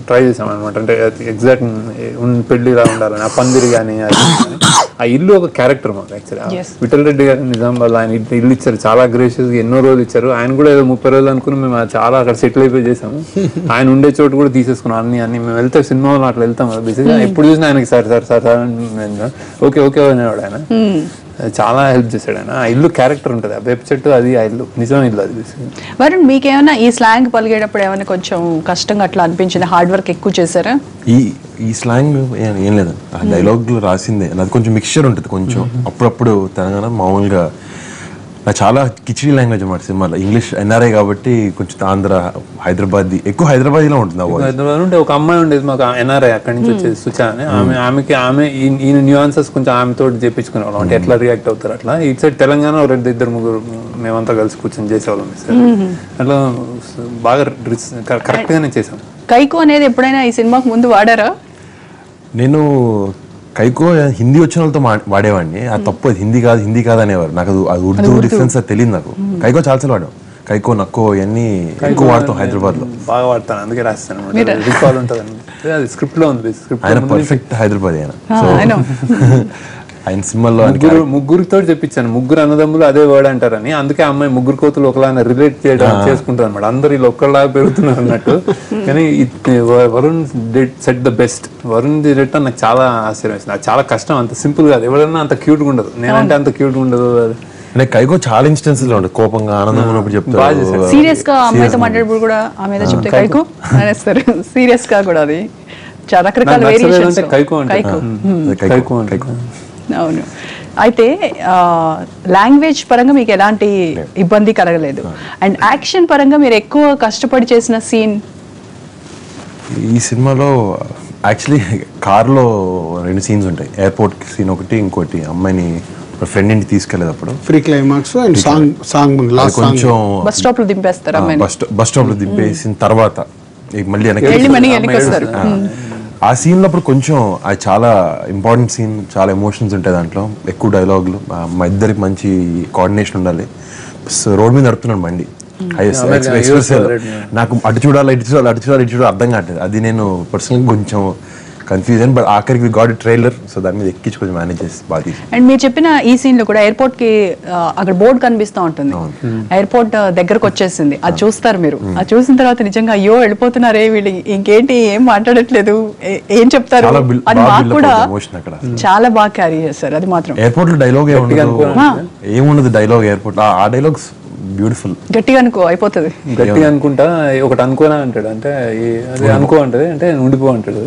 ట్రై చేసాం అనమాట. అంటే ఎగ్జాక్ట్ పెళ్లి ఇలా ఉండాలని, ఆ పందిరి కానీ ఆ ఇల్లు ఒక క్యారెక్టర్ మాకు యాక్చువల్లీ. విఠల్ రెడ్డి గారు నిజామాబాద్ ఆయన ఇల్లు ఇచ్చారు, చాలా గ్రేషియస్ గా ఎన్నో రోజులు ఇచ్చారు. ఆయన కూడా ఏదో 30 రోజులు అనుకుని మేము చాలా అక్కడ సెటిల్ అయిపోయి చేసాము. ఆయన ఉండే చోటు కూడా తీసేసుకున్నాం అన్ని మేము వెళ్తే సినిమాలో అట్లా వెళ్తాం కదా బేసిక్గా. ఎప్పుడు చూసినా ఆయనకి సార్ ఓకే అనేవాడు ఆయన. చాలా హెల్ప్ చేశాడు ఆయన. ఆ ఇల్లు క్యారెక్టర్ ఉంటుంది, ఆ వేప చెట్టు అది ఆ ఇల్లు నిజం ఇల్లు అది.
వరుణ్, మీకేమైనా ఈ స్లాంగ్ పలిగేటప్పుడు ఏమైనా కొంచెం కష్టంగా అట్లా అనిపించింది? హార్డ్ వర్క్ ఎక్కువ చేశారా?
ఈ స్లాంగ్ ఏం లేదు, ఆ డైలాగ్ రాసిందే. అది కొంచెం మిక్స్చర్ ఉంటుంది కొంచెం. అప్పుడప్పుడు తెలంగాణ మామూలుగా చాలా కిచిడి లాంగ్వేజ్ అన్నమాట సినిమాలో. ఇంగ్లీష్ ఎన్ఆర్ఐ కాబట్టి కొంచెం ఆంధ్ర హైదరాబాద్ ఎక్కువ హైదరాబాద్ లో ఉంటుంది.
హైదరాబాద్ ఉంటే ఒక అమ్మాయి ఉండేది మాకు ఎన్ఆర్ఐ, అక్కడి నుంచి వచ్చేది సుచా అని. ఆమె ఈ న్యూయాన్సెస్ కొంచెం ఆమెతో చేపించుకునేవాళ్ళం, అంటే ఎట్లా రియాక్ట్ అవుతారు అట్లా. ఇటు సైడ్ తెలంగాణ 2-3 మేమంతా కలిసి కూర్చొని చేసేవాళ్ళం సార్. అట్లా బాగా కరెక్ట్ గానే చేసాం.
కైకో అనేది ఎప్పుడైనా ఈ సినిమాకు ముందు వాడారా?
నేను కైకో హిందీ వచ్చిన వాళ్ళతో వాడేవాడిని. అది తప్పు, అది హిందీ కాదు అనేవారు. నాకు అది ఉర్దూ డిఫరెన్స్ అది తెలియదు నాకు. కైకో చాలాసార్లు వాడాం. కైకో నక్కో ఇవన్నీ ఎక్కువ వాడతాం హైదరాబాద్ లో.
బాగా వాడతాను, అందుకే రాస్తాను. రికాల్ ఉంటుంది, స్క్రిప్ట్ లో ఉంది.
ఆయన పర్ఫెక్ట్ హైదరాబాద్ ఆయన. ఆయన సినిమాలో
ముగ్గురితో చెప్పించాను, 3 అన్నదమ్ములు అదే వర్డ్ అంటారని. అందుకే అమ్మాయి 3 కోతులు ఒకలా రిలేట్ చేసుకుంటారు అనమాట. అందరు వీళ్ళు ఒక్కలాగా పెరుగుతున్నారు అన్నట్టు. కానీ Varun set the best. Varun return నాకు చాలా ఆశ్చర్యం వేసింది. అది చాలా కష్టం, అంత సింపుల్ కాదు. ఎవరైనా అంత క్యూట్ గా ఉండదు, నేనంటే అంత క్యూట్ గా ఉండదు.
అంటే కైకో చాలా ఇన్స్టెన్సెస్ లో ఉంటుంది, కోపంగా ఆనందం ఉన్నప్పుడు చెప్తారు.
సీరియస్ గా అమ్మాయితో మాట్లాడేప్పుడు కూడా ఆమె ఏదో చెప్తే కైకో అనేస్తారు. సీరియస్ గా కూడా అది చాలా రకరకాల వేరియేషన్స్.
కైకో.
అవును. అయితే లాంగ్వేజ్ పరంగా మీకు ఎలాంటి ఇబ్బంది కలగలేదు. అండ్ యాక్షన్ పరంగా మీరు ఎక్కువ కష్టపడి చేసిన సీన్?
ఈ సినిమాలో యాక్చువల్లీ కార్లో 2 సీన్స్ ఉంటాయి. ఎయిర్పోర్ట్ సీన్ ఒకటి, ఇంకోటి అమ్మాయిని ఫ్రెండ్ ఇంటికి తీసుకెళ్ళేటప్పుడు
ఫ్రీ క్లైమాక్స్ అండ్ సాంగ్
కొంచెం
బస్ స్టాప్ లో దింపేస్తారు.
బస్ స్టాప్ లో దింపేసిన తర్వాత మళ్ళీ ఆ సీన్ అప్పుడు కొంచెం అది చాలా ఇంపార్టెంట్ సీన్, చాలా ఎమోషన్స్ ఉంటాయి దాంట్లో, ఎక్కువ డైలాగులు. మా ఇద్దరికి మంచి కోఆర్డినేషన్ ఉండాలి. రోడ్ మీద నడుపుతున్నాను బండి, ఎక్స్ప్రెస్. నాకు అటు చూడాలి ఇటు చూడాలి అర్థం కావట్లేదు. అది నేను పర్సనల్గా కొంచెం కన్ఫ్యూజన్. బట్ ఆఖరికి వి గాట్ ట్రైలర్, సో దాని మీద ఎక్కించి కొంచెం మేనేజ్ చేసి బాగా తీసి.
అండ్ మీరు చెప్పిన ఈ సీన్ లో కూడా ఎయిర్పోర్ట్ కి అక్కడ బోర్డు కనిపిస్తూ ఉంటుంది, ఎయిర్పోర్ట్ దగ్గరకు వచ్చేసింది, అది చూస్తారు మీరు. అది చూసిన తర్వాత నిజంగా అయ్యో వెళ్ళిపోతున్నారే వీళ్ళు, ఇంకేంటి ఏం మాట్లాడట్లేదు, ఏం చెప్తారు అని మాకు కూడా చాలా బాగా క్యారీ చేస్తారు. అది మాత్రం
ఎయిర్పోర్ట్ లో డైలాగ్ ఏముండదు, డైలాగ్ ఎయిర్పోర్ట్ ఆ డైలాగ్స్ బ్యూటిఫుల్.
గట్టిగా అనుకో అయిపోతుంది,
గట్టిగా అనుకుంటా ఒకటి అనుకోనా అంటాడు, అంటే అది అనుకో అంటది, అంటే ఉండిపో అంటాడు.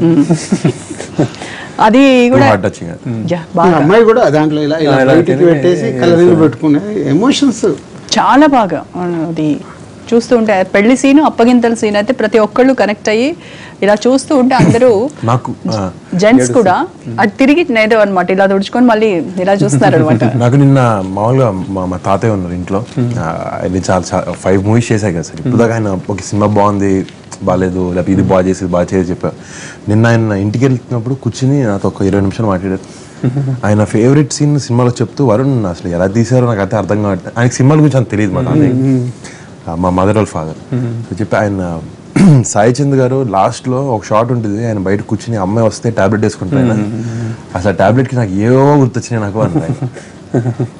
అది కూడా
అమ్మాయి కూడా దాంట్లో ఇలా పెట్టేసి కలర్ పెట్టుకునే ఎమోషన్స్
చాలా బాగా. అది చూస్తూ ఉంటే పెళ్లి సీను, అప్పగింతల సీన్ అయితే ప్రతి ఒక్కళ్ళు కనెక్ట్ అయ్యి ఇలా చూస్తూ ఉంటే అందరూ నాకు జెంట్స్ కూడా అది తిరిగి నేదో అనమాట, ఇలా తుడుచుకొని మళ్ళీ ఇలా చూస్తున్నారు అనమాట.
నాకు నిన్న మామూలుగా మా తాతయ్య ఉన్నారు ఇంట్లో, ఆయన చాలా 5 మూవీస్ చేశాయి కదా సార్. ఇప్పుడు దాకా ఆయన ఒక సినిమా బాగుంది, బాగాలేదు, లేకపోతే ఇది బాగా చేసి చెప్పారు. నిన్న ఆయన ఇంటికి వెళ్తున్నప్పుడు కూర్చుని నాతో ఒక 20 నిమిషాలు మాట్లాడారు. ఆయన ఫేవరెట్ సీన్ సినిమాలో చెప్తూ, వరుణ్ అసలు ఎలా తీసారో నాకు అయితే అర్థం కావట్లేదు. ఆయనకి సినిమాల గురించి అంత తెలియదు మాట, మా మదర్ వాళ్ళ ఫాదర్ చెప్పి. ఆయన సాయి చంద్ గారు లాస్ట్ లో ఒక షాట్ ఉంటుంది, ఆయన బయట కూర్చుని అమ్మాయి వస్తే టాబ్లెట్ వేసుకుంటారు. అసలు టాబ్లెట్ కి నాకు ఏవో గుర్తొచ్చినాయి నాకు అంటారు.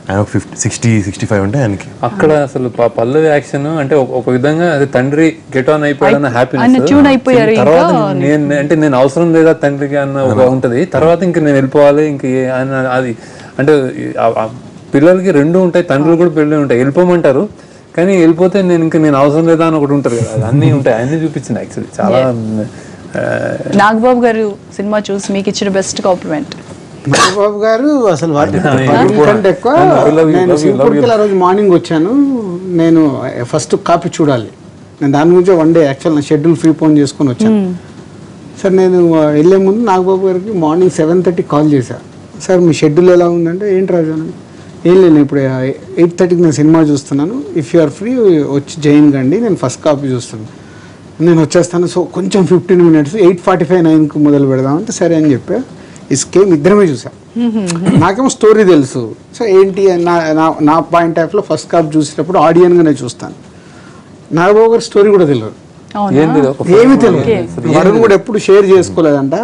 ఆయన 60-65 ఉంటే ఆయనకి
అక్కడ అసలు పల్లవి యాక్షన్ అంటే ఒక విధంగా అది తండ్రి గెట్ ఆన్ అయిపోయాడన్న హ్యాపీనెస్. తర్వాత నేను అవసరం లేదా తండ్రికి అన్న ఒక ఉంటది. తర్వాత ఇంక నేను వెళ్ళిపోవాలి, ఇంక ఆయన అది అంటే పిల్లలకి 2 ఉంటాయి, తండ్రులు కూడా పెళ్ళి ఉంటాయి. వెళ్ళిపోమంటారు కానీ వెళ్ళిపోతే నేను అవసరం లేదా అని ఒకటి ఉంటారు కదా, అన్నీ ఉంటాయి. అన్ని చూపించింది యాక్చువల్లీ చాలా.
నాగబాబు గారు సినిమా చూసి మీకు ఇచ్చిన బెస్ట్ కాంప్లిమెంట్?
నాగబాబు గారు అసలు కంటే ఎక్కువ, నేను సింగపూర్కి ఆ రోజు మార్నింగ్ వచ్చాను, నేను ఫస్ట్ కాపీ చూడాలి, నేను దాని గురించి 1 డే యాక్చువల్ నా షెడ్యూల్ ఫ్రీ పోన్ చేసుకొని వచ్చాను. సార్ నేను వెళ్ళే ముందు నాగబాబు గారికి మార్నింగ్ 7:30 కాల్ చేశాను. సార్ మీ షెడ్యూల్ ఎలా ఉందంటే, ఏంటి రాజు అని. ఏం లేదు, ఇప్పుడు 8:30కి నేను సినిమా చూస్తున్నాను, ఇఫ్ యు ఆర్ ఫ్రీ వచ్చి జాయిన్ కండి, నేను ఫస్ట్ కాపీ చూస్తాను, నేను వచ్చేస్తాను. సో కొంచెం 15 minutes 8:45, 9కి మొదలు పెడదామంటే సరే అని చెప్పా. ఇస్కేమ్ ఇద్దరమే చూసా, నాకేమో స్టోరీ తెలుసు. సో ఏంటి నా పాయింట్ ఆఫ్ లో ఫస్ట్ కాపీ చూసేటప్పుడు ఆడియన్గానే చూస్తాను. నాగబాబు గారి స్టోరీ కూడా తెలియదు, ఏమి తెలియదు. వరుణ్ కూడా ఎప్పుడు షేర్ చేసుకోలేదంట.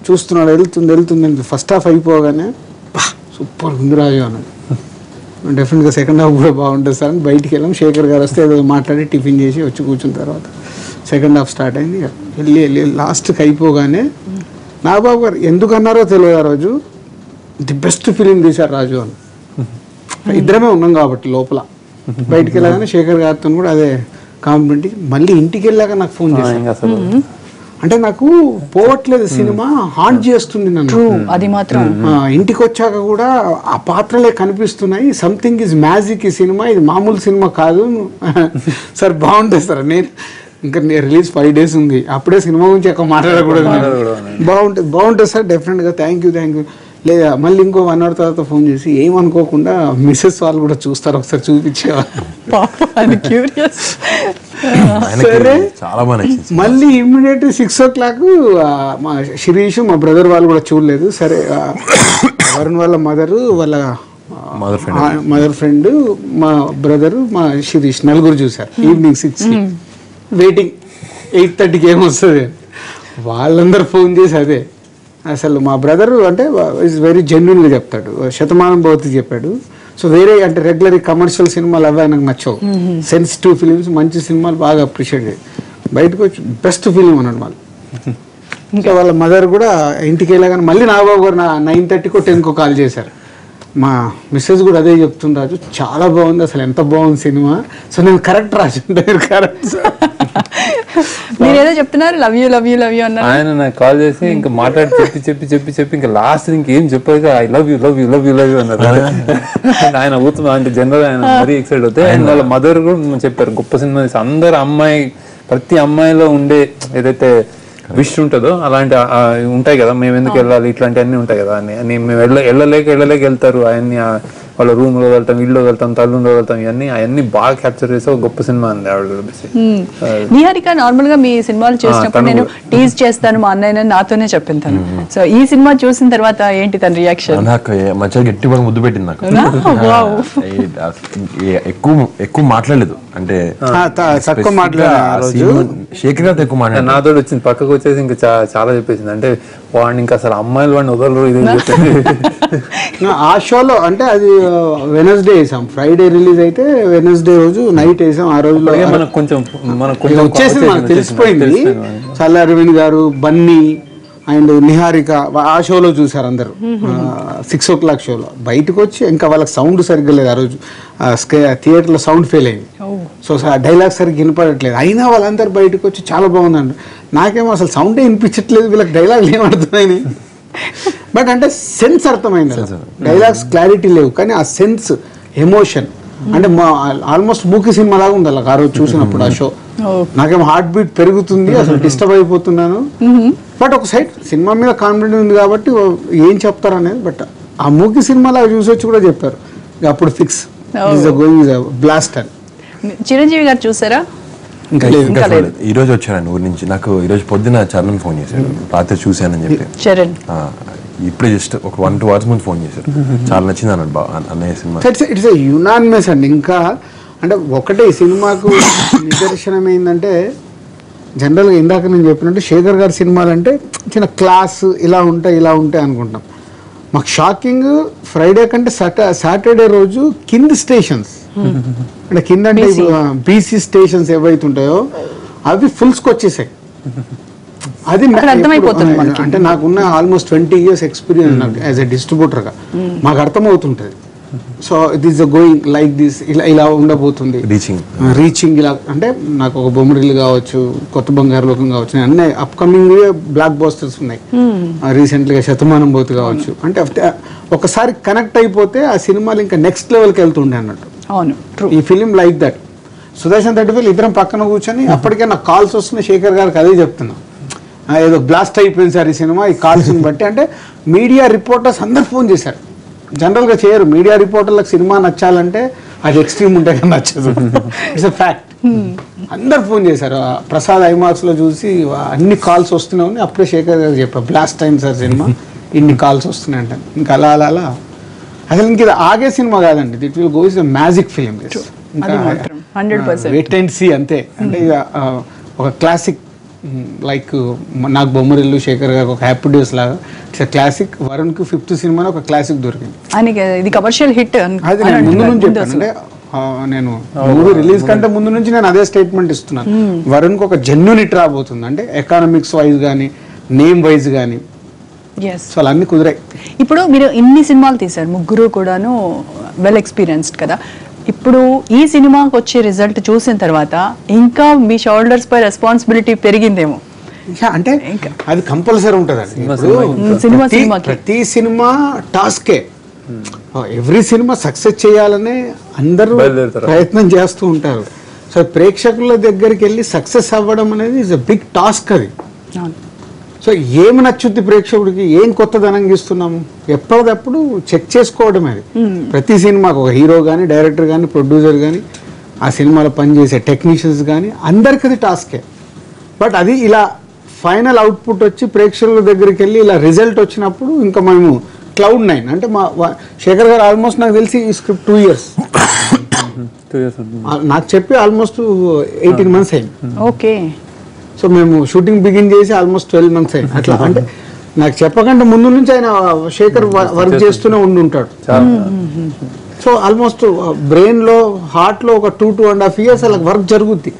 చూస్తున్నాడు, వెళ్తుంది. ఫస్ట్ హాఫ్ అయిపోగానే సూపర్ ఉంది రాజు అన్నది. డెఫినెట్గా సెకండ్ హాఫ్ కూడా బాగుంటుంది సార్ అని బయటికి వెళ్ళాం. శేఖర్ గారు వస్తే ఏదో మాట్లాడి టిఫిన్ చేసి వచ్చి కూర్చున్న తర్వాత సెకండ్ హాఫ్ స్టార్ట్ అయింది. వెళ్ళి లాస్ట్కి అయిపోగానే నాగబాబు గారు ఎందుకన్నారో తెలియదు ఆ రోజు, ది బెస్ట్ ఫిలిం తీశారు రాజు అని. ఇద్దరమే ఉన్నాం కాబట్టి లోపల. బయటికి వెళ్ళగానే శేఖర్ గారితో కూడా అదే కాంప్లిమెంట్. మళ్ళీ ఇంటికి వెళ్ళాక నాకు ఫోన్ చేశాను, అంటే నాకు పోవట్లేదు సినిమా, హాంట్ చేస్తుంది నన్ను.
అది మాత్రం
ఇంటికి వచ్చాక కూడా ఆ పాత్రలే కనిపిస్తున్నాయి, సంథింగ్ ఈజ్ మ్యాజిక్ ఈ సినిమా, ఇది మామూలు సినిమా కాదు సార్. బాగుంటుంది సార్, నేను ఇంకా రిలీజ్ 5 days ఉంది, అప్పుడే సినిమా గురించి ఎక్కువ మాట్లాడకూడదు. బాగుంటుంది సార్, డెఫినెట్గా థ్యాంక్ యూ లేదా. మళ్ళీ ఇంకో 1 hour తర్వాత ఫోన్ చేసి ఏమనుకోకుండా మిస్సెస్ వాళ్ళు కూడా చూస్తారు, ఒకసారి చూపించేవాళ్ళు.
చాలా బాగా
మళ్ళీ ఇమ్మీడియట్ 6 o'clock మా శిరీష్ మా బ్రదర్ వాళ్ళు కూడా చూడలేదు. సరే వరుణ్ వాళ్ళ వాళ్ళ మదర్ ఫ్రెండ్ మా బ్రదరు మా శిరీష్ నలుగురు చూసారు. ఈవినింగ్ 6 వెయిటింగ్ 8:30కి ఏమొస్తుంది. వాళ్ళందరూ ఫోన్ చేసి అదే అసలు మా బ్రదరు అంటే ఇస్ వెరీ జెన్యున్గా చెప్తాడు, శతమానం భవతి చెప్పాడు. సో వేరే అంటే రెగ్యులర్ కమర్షియల్ సినిమాలు అవి నాకు నచ్చవు, సెన్సిటివ్ ఫిలిమ్స్ మంచి సినిమాలు బాగా అప్రిషియేట్ చేయాలి. బయటకు వచ్చి బెస్ట్ ఫిలిం అన్నాడు వాళ్ళు. ఇంకా వాళ్ళ మదర్ కూడా ఇంటికి వెళ్ళగానే మళ్ళీ నాగబాబు గారు 9:30కో 10కో కాల్ చేశారు. మా మిస్సెస్ కూడా అదే చెప్తుంది, రాజు చాలా బాగుంది, అసలు ఎంత బాగుంది సినిమా. సో నేను కరెక్ట్ రాజు కరెక్ట్.
మీరు ఏదో చెప్తున్నారు, లవ్ యూ అన్నారు.
ఆయన నాకు కాల్ చేసి ఇంకా మాట్లాడి చెప్పి ఇంకా లాస్ట్ ఇంకేం చెప్పాక ఐ లవ్ యూ అన్నారు. ఆయన ఊతున్నా అంటే జనరల్ ఆయన మరీ ఎక్సైట్ అవుతాయి. ఆయన వాళ్ళ మదర్ కూడా చెప్పారు గొప్ప సినిమా. అందరు ప్రతి అమ్మాయిలో ఉండే ఏదైతే విష్ ఉంటుందో అలాంటి ఉంటాయి కదా, మేము ఎందుకు వెళ్ళాలి ఇట్లాంటి అన్ని ఉంటాయి కదా అని మేము వెళ్ళలేక వెళ్తారు. అవన్నీ వాళ్ళ రూమ్ లో వెళ్తాం, ఇల్లు వెళ్తాం, తల్లులో వెళ్తాం, ఇవన్నీ అవన్నీ బాగా క్యాప్చర్ చేసే గొప్ప సినిమా అండి ఆవిడ.
నిహారిక నార్మల్ గా మీ సినిమాలు చేసినప్పుడు నేను టీజ్ చేస్తాను మా అన్నయ్య నాతోనే చెప్పింది తను. సో ఈ సినిమా చూసిన తర్వాత ఏంటి తన రియాక్షన్?
నాకు మంచిగా గట్టిగా ముద్దు పెట్టింది. నాకు ఎక్కువ మాట్లాడలేదు, అంటే శేఖర్ గారితో ఎక్కువ మాట్లాడలేదు.
నాతో వచ్చింది, పక్కకు వచ్చేసి ఇంకా చాలా చెప్పేసింది. అంటే వాడిని ఇంకా అసలు అమ్మాయిలు వాడిని వదలరు ఇది అని చెప్పి.
ఆ షోలో అంటే అది వెనస్డే వేసాం, ఫ్రైడే రిలీజ్ అయితే వెనస్డే రోజు నైట్ వేసాం. ఆ రోజులో
అలాగే మనకు కొంచెం
వచ్చేసింది, మనకు తెలిసిపోయింది. చల్ల అరవింద్ గారు, బన్నీ అండ్ నిహారిక ఆ షోలో చూసారు అందరు 6 o'clock షోలో. బయటకు వచ్చి ఇంకా వాళ్ళకి సౌండ్ సరిగ్గా లేదు ఆ రోజు, థియేటర్లో సౌండ్ ఫెయిల్ అయింది. సో డైలాగ్ సరిగ్గా వినపడట్లేదు, అయినా వాళ్ళందరూ బయటకు వచ్చి చాలా బాగుందండి. నాకేమో అసలు సౌండే వినిపించట్లేదు, వీళ్ళకి డైలాగులు ఏమడుతున్నాయని. బట్ అంటే సెన్స్ అర్థమైంది, డైలాగ్స్ క్లారిటీ లేవు కానీ ఆ సెన్స్, ఎమోషన్ అంటే ఆల్మోస్ట్ మూకీ సినిమా లాగా ఉంది అలా ఆ రోజు చూసినప్పుడు ఆ షో. నాకేమో హార్ట్ బీట్ పెరుగుతుంది, అసలు డిస్టర్బ్ అయిపోతున్నాను. బట్ ఒక సైడ్ సినిమా మీద కాన్ఫిడెంట్ ఉంది కాబట్టి ఏం చెప్తారు అనేది. బట్ ఆ మూకీ సినిమా లాగా చూసి వచ్చి కూడా చెప్పారు, అప్పుడు ఫిక్స్ గోయింగ్ బ్లాస్ట్ అని.
చిరంజీవి గారు చూసారా?
ఇంకా లేదు.
ఈ రోజు వచ్చారండి ఊరి నుంచి. నాకు ఈ రోజు పొద్దున చరణ్ ఫోన్ చేశాడు, రాత్రి చూశానని చెప్పి.
చరణ్
ఇప్పుడే జస్ట్ ఒక 1-2 hours ముందు ఫోన్ చేశారు, చాలా నచ్చింది అన్నాడు అన్నయ్య సినిమా.
ఇట్స్ యునానిమస్ అండి. ఇంకా అంటే ఒకటే ఈ సినిమాకు నిదర్శనం ఏంటంటే, జనరల్గా ఇందాక నేను చెప్పినట్టు శేఖర్ గారి సినిమాలు అంటే చిన్న క్లాస్ ఇలా ఉంటాయి అనుకుంటాం. మాకు షాకింగ్ ఫ్రైడే కంటే సాటర్డే రోజు కింది స్టేషన్స్ అంటే కింద అంటే బీసీ స్టేషన్స్ ఏవైతే ఉంటాయో అవి ఫుల్స్కి వచ్చేసాయి. అది అంటే నాకున్న ఆల్మోస్ట్ 20 years ఎక్స్పీరియన్స్ నాకు యాజ్ ఎ డిస్ట్రిబ్యూటర్గా మాకు అర్థమవుతుంటుంది. So it is going like this, ఇలా ఉండబోతుంది రీచింగ్ ఇలా. అంటే నాకు ఒక బొమ్మరిల్లు కావచ్చు, కొత్త బంగారు లోకం కావచ్చు, అన్నీ అప్కమింగ్ బ్లాక్ బస్టర్స్ ఉన్నాయి. రీసెంట్గా శతమానం బోతు కావచ్చు. అంటే ఒకసారి కనెక్ట్ అయిపోతే ఆ సినిమాలు ఇంకా నెక్స్ట్ లెవెల్కి వెళ్తుండే అన్నట్టు. ఈ ఫిలిం లైక్ దట్. సుదర్శన్ 35 ఇద్దరం పక్కన కూర్చొని అప్పటికే నాకు కాల్స్ వస్తున్నాయి, శేఖర్ గారికి అదే చెప్తున్నా, ఏదో బ్లాస్ట్ అయిపోయింది సార్ ఈ సినిమా ఈ కాల్స్ని బట్టి. అంటే మీడియా రిపోర్టర్స్ అందరు ఫోన్ చేశారు, జనరల్గా చేయరు. మీడియా రిపోర్టర్లకు సినిమా నచ్చాలంటే అది ఎక్స్ట్రీమ్ ఉంటే కానీ నచ్చదు, ఇట్స్ అ ఫ్యాక్ట్. అందరు ఫోన్ చేశారు. ప్రసాద్ ఐమాక్స్లో చూసి అన్ని కాల్స్ వస్తున్నాయని అప్పుడే శేఖర్ గారు చెప్పారు, బ్లాస్ట్ అయింది సార్ సినిమా, ఇన్ని కాల్స్ వస్తున్నాయి అంటే. ఇంకా అలా అసలు ఇంక ఇది ఆగే సినిమా కాదండి, it will go is a magic film. Wait and see అంతే. అంటే ఇక ఒక క్లాసిక్ లైక్ నాకు బొమ్మరిల్లు, శేఖర్ గారు ఒక హ్యాపీ డేస్ లాగా ఇట్స్ క్లాసిక్. వరుణ్కి 5th సినిమాలో ఒక క్లాసిక్ దొరికింది.
ఇది కమర్షియల్ హిట్.
అది నేను ముందు నుంచి చెప్పాను, అంటే నేను మూవీ రిలీజ్ కంటే ముందు నుంచి నేను అదే స్టేట్మెంట్ ఇస్తున్నాను. వరుణ్కి ఒక జెన్యూన్ హిట్ రాబోతుంది, అంటే ఎకానమిక్స్ వైజ్ కానీ నేమ్ వైజ్ కానీ. సో అలా అన్ని కుదిరాయి.
ఇప్పుడు మీరు ఇన్ని సినిమాలు తీశారు, ముగ్గురు కూడాను వెల్ ఎక్స్పీరియన్స్డ్ కదా. ఇప్పుడు ఈ సినిమాకి వచ్చే రిజల్ట్ చూసిన తర్వాత ఇంకా మీ షోల్డర్స్ పై రెస్పాన్సిబిలిటీ పెరిగిందేమో.
అంటే అది కంపల్సరీ ఉంటుందండి. ప్రతి సినిమా టాస్కే, ఎవ్రీ సినిమా సక్సెస్ చేయాలనే అందరూ ప్రయత్నం చేస్తూ ఉంటారు. సో ప్రేక్షకుల దగ్గరికి వెళ్ళి సక్సెస్ అవ్వడం అనేది ఇస్ అ బిగ్ టాస్క్ అది. సో ఏమి నచ్చుద్ది ప్రేక్షకుడికి, ఏం కొత్తదనం ఇస్తున్నాము, ఎప్పటికప్పుడు చెక్ చేసుకోవడం. అది ప్రతి సినిమాకు ఒక హీరో కానీ, డైరెక్టర్ కానీ, ప్రొడ్యూసర్ కానీ, ఆ సినిమాలో పనిచేసే టెక్నీషియన్స్ కానీ అందరికీ అది టాస్కే. బట్ అది ఇలా ఫైనల్ అవుట్పుట్ వచ్చి ప్రేక్షకుల దగ్గరికి వెళ్ళి ఇలా రిజల్ట్ వచ్చినప్పుడు ఇంకా మేము Cloud 9 అంటే మా శేఖర్ గారు ఆల్మోస్ట్ నాకు తెలిసి ఈ స్క్రిప్ట్ 2 years నాకు చెప్పి ఆల్మోస్ట్ 18 months అయింది.
ఓకే.
సో మేము షూటింగ్ బిగిన్ చేసి ఆల్మోస్ట్ 12 months అయింది. అట్లా అంటే నాకు చెప్పకంటే ముందు నుంచి ఆయన శేఖర్ వర్క్ చేస్తూనే ఉంటాడు. సో ఆల్మోస్ట్ బ్రెయిన్లో హార్ట్లో ఒక 2.5 years అలా వర్క్ జరుగుద్ది.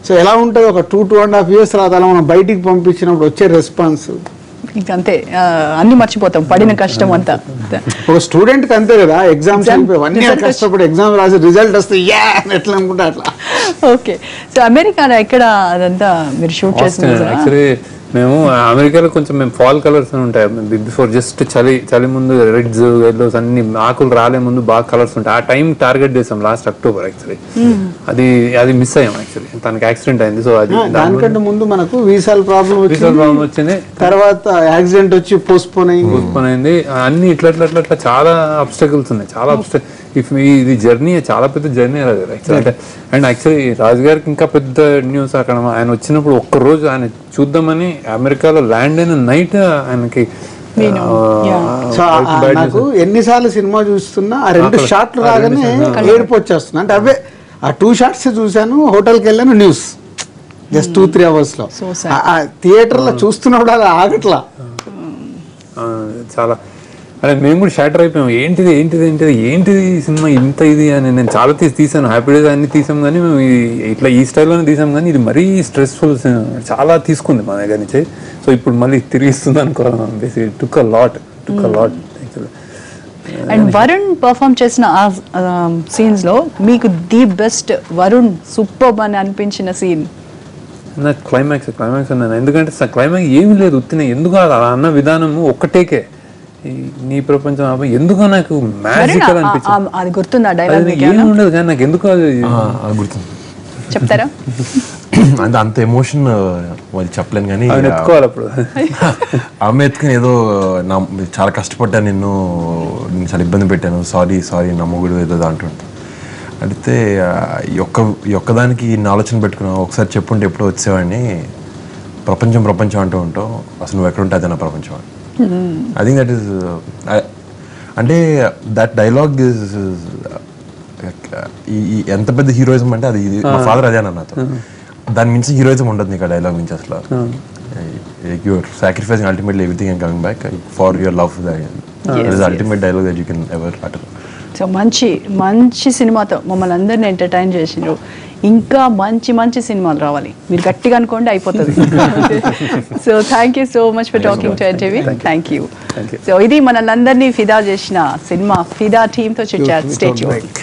సో ఎలా ఉంటుంది ఒక 2.5 years తర్వాత అలా మనం బయటికి పంపించినప్పుడు వచ్చే రెస్పాన్స్
అంతే, అన్ని మర్చిపోతాం, పడిన కష్టం అంతా.
ఒక స్టూడెంట్ కి అంతే కదా, ఎగ్జామ్స్ 1 year కష్టపడి ఎగ్జామ్ రాసి రిజల్ట్ వస్తే ఎట్లా అనుకుంటా అట్లా.
ఓకే. సో అమెరికాలో ఎక్కడ అదంతా మీరు షూట్ చేస్తున్నారు?
మేము అమెరికాలో కొంచెం మేము ఫాల్ కలర్స్ అని ఉంటాయి బిఫోర్, జస్ట్ చలి ముందు రెడ్స్ ఎల్లోస్ అన్ని ఆకులు రాలే ముందు బాగా కలర్స్ ఉంటాయి. ఆ టైం టార్గెట్ చేసాం లాస్ట్ అక్టోబర్. యాక్చువల్లీ అది మిస్ అయ్యాం. యాక్చువల్లీ తనకి యాక్సిడెంట్ అయింది. సో అది
దానికంటే ముందు మనకు వీసాల ప్రాబ్లం
వచ్చింది,
తర్వాత యాక్సిడెంట్ వచ్చి పోస్ట్పోన్
అయింది. అన్ని ఇట్లా చాలా అబ్స్టకల్స్ ఉన్నాయి, చాలా ఇది జర్నీ చాలా పెద్ద జర్నీ యాక్చువల్లీ. అండ్ యాక్చువల్లీ రాజు గారికి ఇంకా పెద్ద న్యూస్ అక్కడ ఆయన వచ్చినప్పుడు ఒక్కరోజు ఆయన చూద్దామని అమెరికాలో ల్యాండ్ అయిన నైట్ ఆయనకి
నాకు ఎన్నిసార్లు సినిమా చూస్తున్నా ఆ 2 షాట్లు రాగానే ఏడుపు వచ్చేస్తున్నా. అంటే అవే ఆ 2 shots చూశాను, హోటల్కి వెళ్ళాను, న్యూస్ జస్ట్ 2-3 hours లో. థియేటర్ లో చూస్తున్నప్పుడు అది ఆగట్లా.
చాలా అరే మేము కూడా షాటర్ అయిపోయాం, ఏంటిది ఈ సినిమా ఇంత ఇది అని. నేను చాలా తీసాను, హ్యాపీ డేస్ అన్ని తీసాం కానీ మేము ఇట్లా ఈ స్టైల్లోనే తీసాం కానీ ఇది మరీ స్ట్రెస్ఫుల్, చాలా తీసుకుంది మా దగ్గర నుంచి. సో ఇప్పుడు మళ్ళీ తిరిగిస్తుంది అనుకోవాలి. Basically took a lot actually.
And Varun perform చేసిన ఆ సీన్స్ లో మీకు ది బెస్ట్ వరుణ్ సూపర్ అని అనిపించిన సీన్?
నాకు క్లైమాక్స్ అన్నాను, ఎందుకంటే క్లైమాక్స్ ఏమీ లేదు, ఉత్తినే ఎందుకు అన్న విధానము ఒక్కటేకే నీ ప్రపంచం ఎందుకో నాకు మ్యాజికల్ అనిపించింది.
అది గుర్తుందా డైలాగ్?
ఏమి ఉండదు కానీ నాకు ఎందుకో అది
గుర్తుంది.
చెప్తారా?
అంటే అంత ఎమోషన్ వాళ్ళు చెప్పలేను కానీ
ఎత్తుకోవాలి అప్పుడు.
ఆమె ఎత్తుకుని ఏదో చాలా కష్టపడ్డాను, నేను చాలా ఇబ్బంది పెట్టాను, సారీ నా మొగుడు ఏదో అంటుంటా. అడిగితే ఈ ఒక్కదానికి ఇన్ని ఆలోచన పెట్టుకున్నావు, ఒకసారి చెప్పుంటే ఎప్పుడో వచ్చేవాడిని, ప్రపంచం అంటూ ఉంటావు, అసలు నువ్వు ఎక్కడుంటే అదే నా ప్రపంచం అని. ఐ థింక్ దట్ ఈస్ అంటే దట్ డైలాగ్ ఇస్ ఎంత పెద్ద హీరోయిజం అంటే అది మా ఫాదర్ అదే అన్న నాతో, దాని మించి హీరోయిజం ఉండదు నీకు ఆ డైలాగ్ నుంచి అసలు. You're sacrificing ultimately everything and coming back for your love. That is ultimate dialogue that you can ever utter.
So మంచి సినిమాతో మమ్మల్ని అందరిని ఎంటర్టైన్ చేసిండ్రు. ఇంకా మంచి సినిమాలు రావాలి, మీరు గట్టిగా అనుకోండి అయిపోతుంది. So thank you so much for talking to NTV. Thank you. So ఇది మనల్ని అందరినీ ఫిదా చేసిన సినిమా ఫిదా టీమ్తో చిట్ చాట్. Stay tuned.